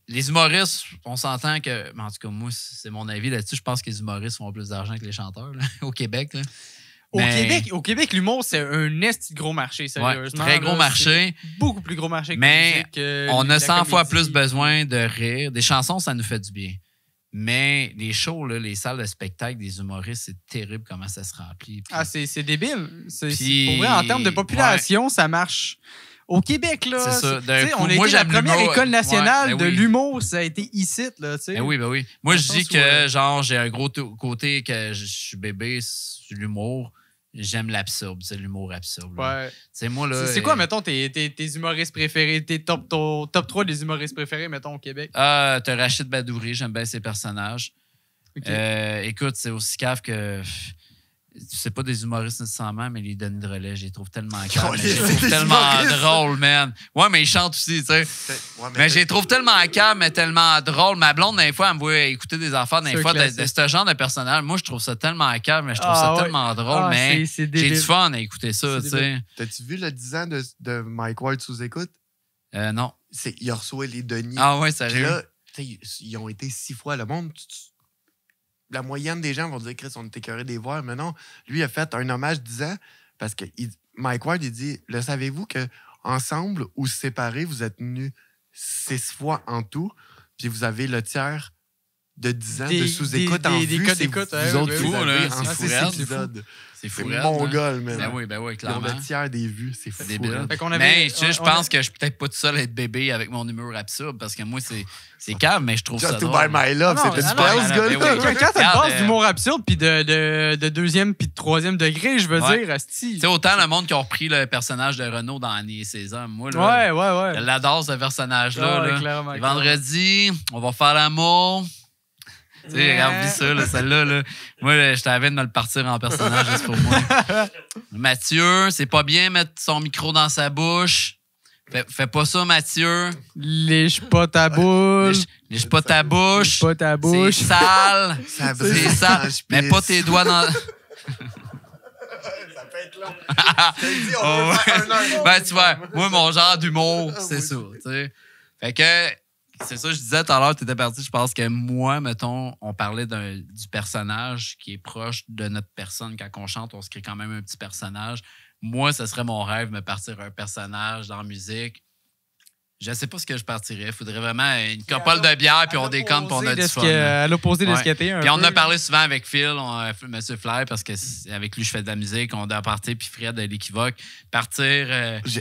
les humoristes, on s'entend que. En tout cas, moi, c'est mon avis là-dessus. Je pense que les humoristes font plus d'argent que les chanteurs là, au Québec. Là. Au Québec, l'humour, c'est un esti de gros marché, Ouais, sérieusement. très gros là, marché. c'est beaucoup plus gros marché que Mais la musique, que On la a 100 fois comédie. plus besoin de rire. Des chansons, ça nous fait du bien. Mais les shows, là, les salles de spectacle des humoristes, c'est terrible comment ça se remplit. Puis- Ah, c'est débile. Puis- Pour vrai, en termes de population, ça marche. Au Québec, là, C'est ça. tu D'un sais, coup, on a moi, été la j'aime première l'humour. école nationale Ouais, ben de oui. l'humour, ça a été ici, là, tu sais. Ben oui, ben oui. Moi, Dans je le dis sens que, où, genre, j'ai un gros côté que je suis bébé sur l'humour. J'aime l'absurde, c'est l'humour absurde. là. Ouais. C'est moi, là. C'est quoi, mettons, tes humoristes préférés, tes top 3 des humoristes préférés, mettons, au Québec? Ah, t'as Rachid Badouri, j'aime bien ses personnages. Ok. Écoute, c'est aussi cave que. C'est pas des humoristes nécessairement, mais les Denis de Relais, je les trouve tellement calmes. Oh, Je les c'est trouve des tellement humoristes. drôles, man. Ouais, mais ils chantent aussi, tu sais. Ouais, Mais je les trouve tellement calmes, mais tellement drôles. Ma blonde, des fois, elle me voit écouter des affaires, C'est des un fois, de classique. ce genre de personnage. Moi, je trouve ça tellement calme, mais je trouve Ah, ça ouais. tellement drôle. Ah, mais c'est j'ai débile. du fun à écouter ça, C'est tu sais. T'as-tu vu le 10 ans de Mike Ward sous écoute? Non. Il a reçu les Denis. Ah ouais, Puis sérieux. là, tu sais, ils ont été 6 fois le monde. La moyenne des gens vont dire, Chris, on est écœurés des voir. Mais non, lui, il a fait un hommage 10 ans parce que Mike Ward, il dit, le savez-vous que ensemble ou séparés, vous êtes venus 6 fois en tout, puis vous avez le tiers de 10 ans Des- de sous-écoute des- en des vue. codes c'est d'écoute, vous ouais, autres ouais, qui ouais. les avez Fou, en là, 6 c'est fou. épisodes. C'est C'est fou, mongol, man. Ben oui, Ils ont clairement. le tiers des vues. C'est fou. C'est débile. là. Fait qu'on avait- Mais tu sais, je on pense a- que je suis peut-être pas tout seul à être bébé avec mon humour absurde parce que moi, c'est calme, mais je trouve ça Just to drôle. buy my love, Ah non, c'était ah super, non, ce ben gars-là. oui. Quand t'as une Regarde, base d'humour absurde, puis de deuxième, puis de troisième degré, je veux Ouais. dire, asti. Tu sais, autant le monde qui a repris le personnage de Renaud dans Annie et César. Moi, là, Ouais. je l'adore, ce personnage-là. Ouais, là. clairement, Et vendredi, on va faire l'amour. Tu sais, Ouais. regarde ça, là, celle-là. Là. Moi, là, je t'avais de me le partir en personnage juste pour moi. Mathieu, c'est pas bien mettre son micro dans sa bouche. Fais pas ça, Mathieu. Lèche pas ta boule. Lèche pas ta bouche. Lèche pas ta bouche. C'est sale. Ça C'est brise sale. quand je Mets pisse. pas tes doigts dans. Ça être long. Je t'ai dit, on peut faire 1 heure. Ben, tu vois, moi, mon genre d'humour, Ah, c'est oui. ça. Tu sais. Fait que, c'est ça, je disais tout à l'heure, tu étais parti. Je pense que moi, mettons, on parlait du personnage qui est proche de notre personne. Quand on chante, on se crée quand même un petit personnage. Moi, ce serait mon rêve, me partir un personnage dans la musique. Je sais pas ce que je partirais. Il faudrait vraiment une copole de bière, puis on déconne, puis on a du fun. À l'opposé de Ouais. ce qu'il était. Puis on en a parlé souvent avec Phil, Monsieur Flair, parce que avec lui, je fais de la musique. On doit partir, puis Fred de l'Équivoque. Partir.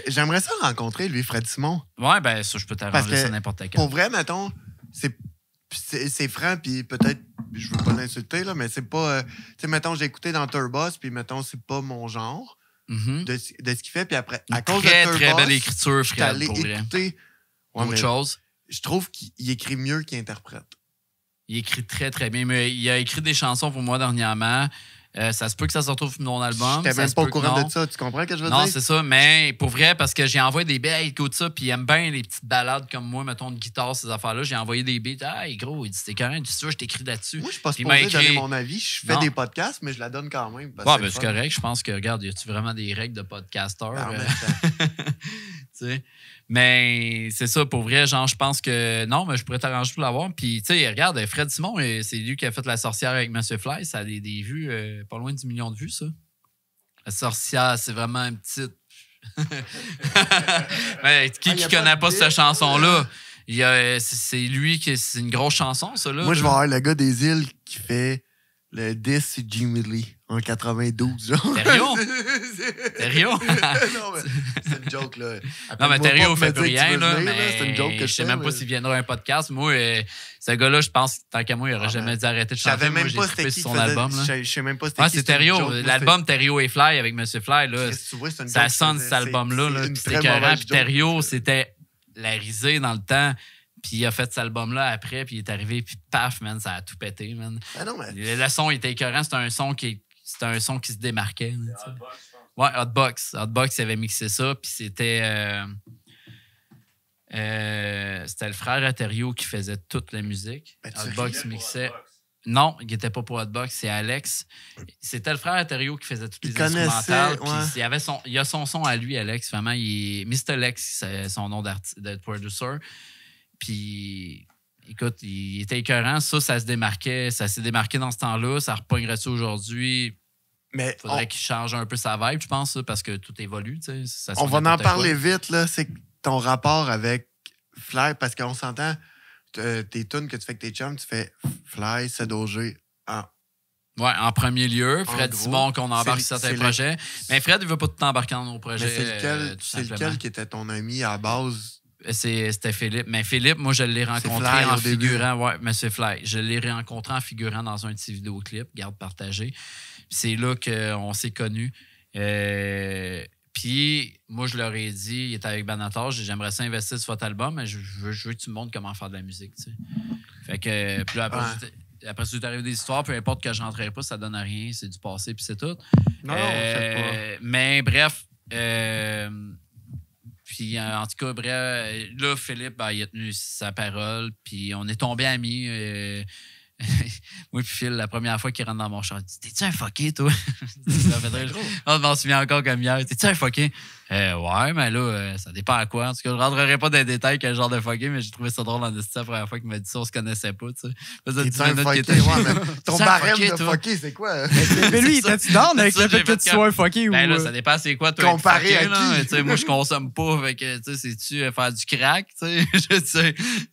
J'aimerais ça rencontrer, lui, Fred Simon. Ouais, ben ça, je peux Parce t'arranger que ça n'importe quand. Pour vrai, mettons, c'est franc, puis peut-être, je veux pas l'insulter, là, mais c'est pas... tu sais, mettons, j'ai écouté dans Turboss, puis mettons, c'est pas mon genre Mhm. de ce qu'il fait, puis après, à Une cause très, de Turboss, très belle écriture, je suis Fred, allé pour vrai. écouter... Ouais, Autre mais chose. je trouve qu'il écrit mieux qu'il interprète. Il écrit très, très bien. Mais il a écrit des chansons pour moi dernièrement. Ça se peut que ça se retrouve sur mon album. J'étais Ça même se pas au peut que courant non. de ça, tu comprends ce que je veux Non, dire? c'est ça, mais pour vrai, parce que j'ai envoyé des beats, hey, écoute ça, puis il aime bien les petites balades comme moi, mettons de guitare, ces affaires-là. J'ai envoyé des beats, hey gros, il dit c'était carré, tu sais, je t'écris là-dessus. Moi, je suis pas Puis il m'a supposé donner écrit- mon avis. Je fais Non. des podcasts, mais je la donne quand même. parce Ouais, que ben le c'est fun. correct, je pense que, regarde, y a-tu vraiment des règles de podcasteur? En même temps. Tu sais. Mais c'est ça, pour vrai, genre, je pense que non, mais je pourrais t'arranger pour l'avoir. Puis, tu sais, regarde, Fred Simon, c'est lui qui a fait La Sorcière avec Monsieur Fly. Ça a des vues, pas loin du million de vues, ça. La Sorcière, c'est vraiment une petite. Mais qui Ah, y a connaît pas pas de cette bip, chanson-là? C'est lui qui. C'est une grosse chanson, ça, là. Moi, je vais avoir le gars des îles qui fait le 10 sur Jimmy Lee en 92, genre. Thériault? C'est- Thériault? Non, mais c'est une joke, là. Non, mais Appelle-moi Thériault pas fait pour plus me dire que rien, tu veux là. venir, Mais c'est une joke que je sais même pas mais- s'il viendra à un podcast. Moi, ce gars-là, je pense, tant qu'à moi, il aurait Ah, jamais ben, dû arrêter de Je chanter. savais Moi, même j'ai pas trippé c'était qui sur qui son faisait... album, là. Je sais même pas c'était Ah, qui. c'est c'était une Thériault. joke. Moi, L'album Thériault et Fly avec Monsieur Fly, là. Qu'est-ce que tu vois, c'est une Ça joke, sonne c'est- cet album-là, c'est là. une Puis très c'était écœurant. mauvaise Puis joke. Thériaut, c'était la risée dans le temps. Puis il a fait cet album-là après, puis il est arrivé, puis paf, man, ça a tout pété, man. Ben non, mais... Le son il était écœurant, c'était un son qui se démarquait. Là, tu sais. Ouais, Hotbox. Hotbox, il avait mixé ça, puis c'était le frère à Thériault qui faisait toute la musique. Ben, tu Hotbox riais mixait. Non, il n'était pas pour Hotbox, c'est Alex. C'était le frère à Thériault qui faisait toutes Il les connaissait, instrumentales. Puis ouais. il a son son à lui, Alex. Vraiment, il est Mr. Lex, c'est son nom de producer. Puis, écoute, il était écœurant. Ça se démarquait. Ça s'est démarqué dans ce temps-là. Ça repognerait-tu aujourd'hui? Mais Il faudrait qu'il change un peu sa vibe, je pense, ça, parce que tout évolue. Tu sais. Ça on sonne va en n'importe parler quoi. vite, là. C'est ton rapport avec Fly, parce qu'on s'entend, tes tunes que tu fais avec tes chums, tu fais Fly, Sedogé. Ah, Ouais, en premier lieu, Fred gros, Simon, qu'on embarque c'est- sur c'est certains le- projets. Mais Fred, il veut pas tout embarquer dans nos mais projets. tout c'est simplement. lequel qui était ton ami à la base? C'était Philippe. Mais Philippe, moi, je l'ai rencontré Fly en au début. figurant. Ouais, Monsieur Fly. Je l'ai rencontré en figurant dans un petit vidéoclip, garde partagé. Puis c'est là qu'on s'est connus. Puis moi, je leur ai dit, il était avec Banator, j'aimerais ça investir sur votre album, mais je veux que tu me montres comment faire de la musique. Tu sais. Fait que, puis là, après, si tu arrives des histoires, peu importe que je rentrerai pas, ça donne à rien, c'est du passé, puis c'est tout. Non, c'est Mais bref, puis en tout cas, bref, là, Philippe, ben, il a tenu sa parole, puis on est tombés amis. Moi puis Phil, la première fois qu'il rentre dans mon char, il dit « T'es-tu un fucké, toi? » Ça fait très drôle. On m'en souvient encore comme hier. « T'es-tu un fucké? » Ouais, mais là, ça dépend à quoi. En tout cas, je ne rentrerai pas dans les détails quel genre de fucké, mais j'ai trouvé ça drôle en disant la première fois qu'il m'a dit ça, on se connaissait pas, tu sais. Faisait 10 T'es-tu un minutes fucké? qu'il était- Ouais, mais ton C'est un barème fucké, de toi. fucké, c'est quoi? Mais lui, C'est ça. était-tu down avec C'est ça, le fait j'ai que fait tu sois un fucké ou. Ben là, ça dépend c'est quoi, toi, Comparé être à fucké, là. qui? Tu sais, moi, je consomme pas, fait que, tu sais, c'est-tu faire du crack, tu sais?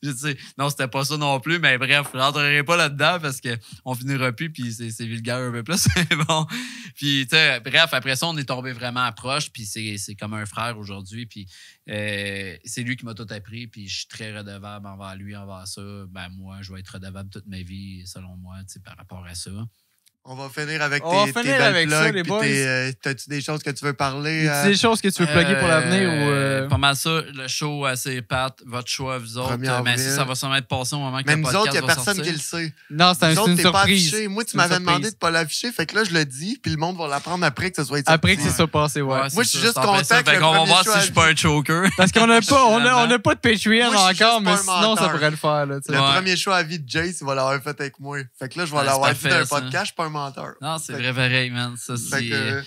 je sais. Non, c'était pas ça non plus, mais bref, je rentrerai pas là-dedans parce qu'on finira plus, puis c'est vulgaire un peu plus, mais bon. Puis, tu sais, bref, après ça, on est tombé vraiment proches, puis c'est comme un frère aujourd'hui, puis c'est lui qui m'a tout appris, puis je suis très redevable envers lui, envers ça. Ben, moi, je vais être redevable toute ma vie, selon moi, tu sais, par rapport à ça. On va finir avec On va tes finir belles avec ça, plugs, les puis boys. t'as-tu des choses que tu veux parler? Y a-tu des choses que tu veux plugger pour l'avenir ou. Pas mal ça. Le show assez pat, votre choix, vous autres. 1er Mais avril. ça va sûrement être passé au moment que Mais le nous podcast autres, il n'y a va personne sortir. qui le sait. Non, c'est Nous autres, une t'es pas surprise. affiché. Moi, tu C'est une m'avais surprise. demandé de pas l'afficher, fait que là, je le dis, puis le monde va l'apprendre après que ce soit Après que sorti. c'est ça passé, ouais. Ouais, Moi, je c'est suis ça, juste c'est en plein ça. content que Fait le qu'on va premier voir show si à je suis pas un choker. Parce qu'on n'a pas, on a pas de Patreon Moi, je suis encore, juste mais pas un sinon, ça menteur. pourrait le faire. Là, tu sais. Le Ouais. premier show à vie de Jace, il va l'avoir fait avec moi. Fait que là, je vais Ouais, l'avoir c'est dit dans parfait, un ça. podcast, je suis pas un menteur. Non, c'est Fait vrai pareil, man. Ça, Fait c'est. que,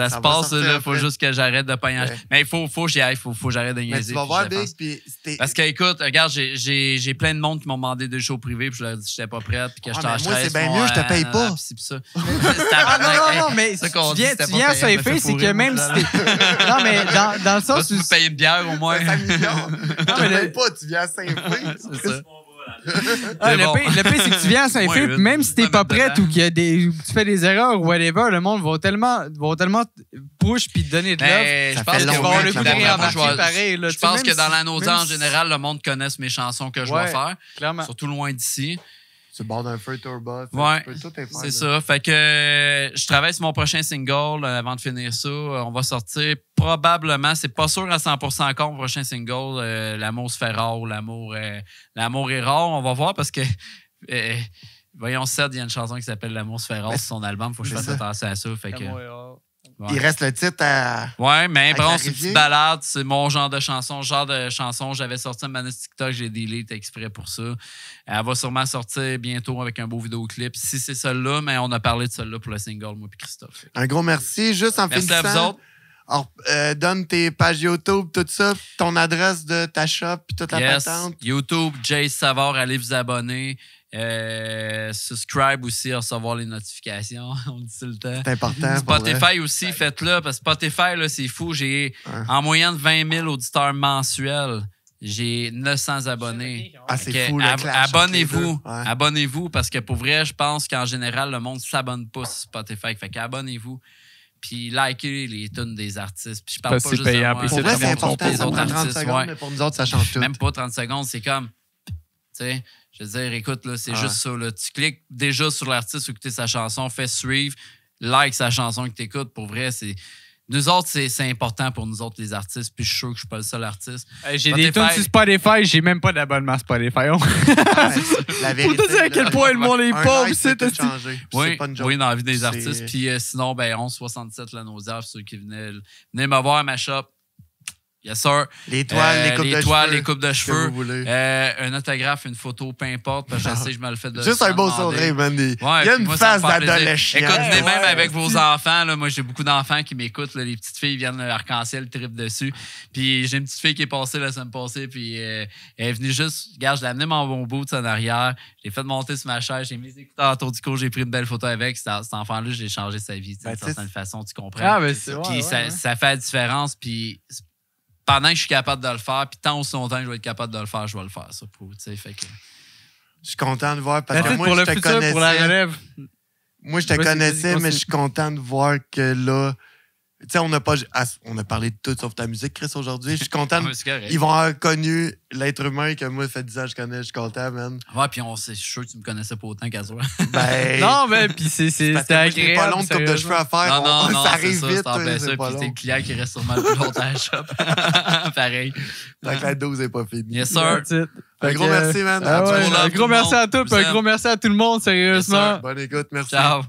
Ça se va passe, sortir là. Faut après. juste que j'arrête de pogner. Ouais. Mais il faut que j'y aille. Faut que j'arrête de Mais niaiser. tu vas puis voir, je le Big, fasse. puis c'était... Parce que, écoute, regarde, j'ai plein de monde qui m'ont demandé des shows privés, puis je leur ai dit que j'étais pas prête, puis que j'étais mais en moi, stress. c'est bien mieux, je te paye pas. Puis ça. Non, mais ça qu'on tu dit, viens, c'était tu pas viens à payant, Saint-Fé, me fait c'est que pourrir, même moi, si t'es... Non, mais dans le sens Tu où... me payes une bière au moins. 5 millions. Tu mais payes pas, tu viens à Saint-Fé. C'est ça. Ah, Mais bon. le pire, c'est que tu viens à Saint-Fé, Ouais, puis même si t'es ça pas met prête dedans. ou que tu fais des erreurs ou whatever, le monde va tellement push puis te donner de l'offre. Mais Ça je pense fait que Tu vas longtemps avoir le que goût de la monde réembarquer approche. pareil. Là. Je Tu sais, pense même que dans si- la nausée, même en si- général, le monde connaisse mes chansons que je Ouais. vais faire, Clairement. surtout loin d'ici. Tu bordes d'un feu turbo. Ouais, Tu peux tout faire, c'est là. ça. Fait que je travaille sur mon prochain single avant de finir ça. On va sortir probablement, c'est pas sûr à 100% encore, mon prochain single, L'amour se fait rare ou L'amour est rare. On va voir parce que, voyons, Seth, il y a une chanson qui s'appelle L'amour se fait rare Mais sur son album. Faut que je c'est fasse ça. attention à ça. Fait que, Il ouais. reste le titre à... Ouais, mais bon, c'est une clarifier. petite balade. C'est mon genre de chanson. J'avais sorti un manus TikTok, j'ai delete exprès pour ça. Elle va sûrement sortir bientôt avec un beau vidéoclip. Si c'est celle-là, mais on a parlé de celle-là pour le single, moi et Christophe. Un gros merci. Juste en Merci à finissant, vous autres. alors, donne tes pages YouTube, tout ça, ton adresse de ta shop, puis toute la Yes. patente. YouTube, Jay Savard, allez vous abonner. Subscribe aussi, à recevoir les notifications. On dit tout le temps. C'est important. pour vrai. Spotify aussi, faites-le, parce que Spotify, là, c'est fou. J'ai Ouais. en moyenne 20 000 auditeurs mensuels. J'ai 900 abonnés. Ah, c'est Fait que fou, le clash entre les deux. abonnez-vous. Ouais. Abonnez-vous, parce que pour vrai, je pense qu'en général, le monde ne s'abonne pas sur Spotify. Fait qu'abonnez-vous. Puis likez les tunes des artistes. Puis je parle Parce pas que juste c'est de payant, moi. puis Pour c'est vrai, très c'est bon, important. les Ça autres prend 30 artistes, secondes, ouais. mais pour nous autres, ça change tout. Même pas 30 secondes, c'est comme. Tu sais, je veux dire, écoute, là, c'est Ouais. juste ça. Là. Tu cliques déjà sur l'artiste, écouter sa chanson, fais suivre, like sa chanson que tu écoutes. Pour vrai, c'est. Nous autres, c'est important pour nous autres, les artistes. Puis je suis sûr que je suis pas le seul artiste. J'ai des tunes sur Spotify, j'ai même pas d'abonnement Spotify. Ah, la vérité, Pour te dire à quel là, point le monde est un pauvre, like, c'est peut tout changer. Puis Oui, c'est pas une joke. oui, dans la vie des C'est- artistes. Puis sinon, ben 1167, la Nausière, ceux qui venez me voir à ma shop. Yes, sir. Les toiles, les coupes de cheveux. les coupes de ce que cheveux. vous voulez. Un autographe, une photo, peu importe. Parce que je sais que je me le fais de Juste un beau demander. sourire, man. Il y Ouais, a puis une moi, ça me face fait plaisir. d'adolescent. Écoute, venez même Ouais, avec vos enfants. Là. Moi, j'ai beaucoup d'enfants qui m'écoutent. Là. Les petites filles viennent arc-en-ciel, trip dessus. Puis j'ai une petite fille qui est passée la semaine passée. Puis elle est venue juste. Regarde, je l'ai amené mon bon bout en arrière. J'ai fait monter sur ma chaise. J'ai mis les écouteurs autour du cou. J'ai pris une belle photo avec. Cet enfant-là, j'ai changé sa vie Ben, d'une tu sais, certaine façon. Tu comprends? Ah, mais c'est Puis ça fait la différence. Puis pendant que je suis capable de le faire, puis tant aussi longtemps que je vais être capable de le faire, je vais le faire. Ça, tu sais, fait que... Je suis content de voir parce que moi, pour je le te futur, pour la connaissais. relève. Moi, je te Vas-y, connaissais, vas-y, mais je suis content de voir que là. Tu sais, on a parlé de tout sauf ta musique, Chris, aujourd'hui. Je suis content. Ouais, c'est correct. Ils vont avoir connu l'être humain que moi, ça fait 10 ans que je connais. Je suis content, man. Ouais, puis je suis sûr que tu me connaissais pas autant qu'à toi. Ben. Non, mais puis parce c'était que moi, j'ai agréable. pas long de coupe de cheveux à faire. Non, ça c'est arrive ça, vite. c'est en plein toi, ça. c'est pas Puis t'es long. le client qui reste sûrement le plus longtemps à la shop. Pareil. Fait que la dose n'est pas finie. Yes, sir. Un gros merci, man. Ah ouais, Tout le un monde. gros merci à toi, Vous puis un aime. gros merci à tout le monde, sérieusement. Yes, sir. Bonne écoute, merci. Ciao.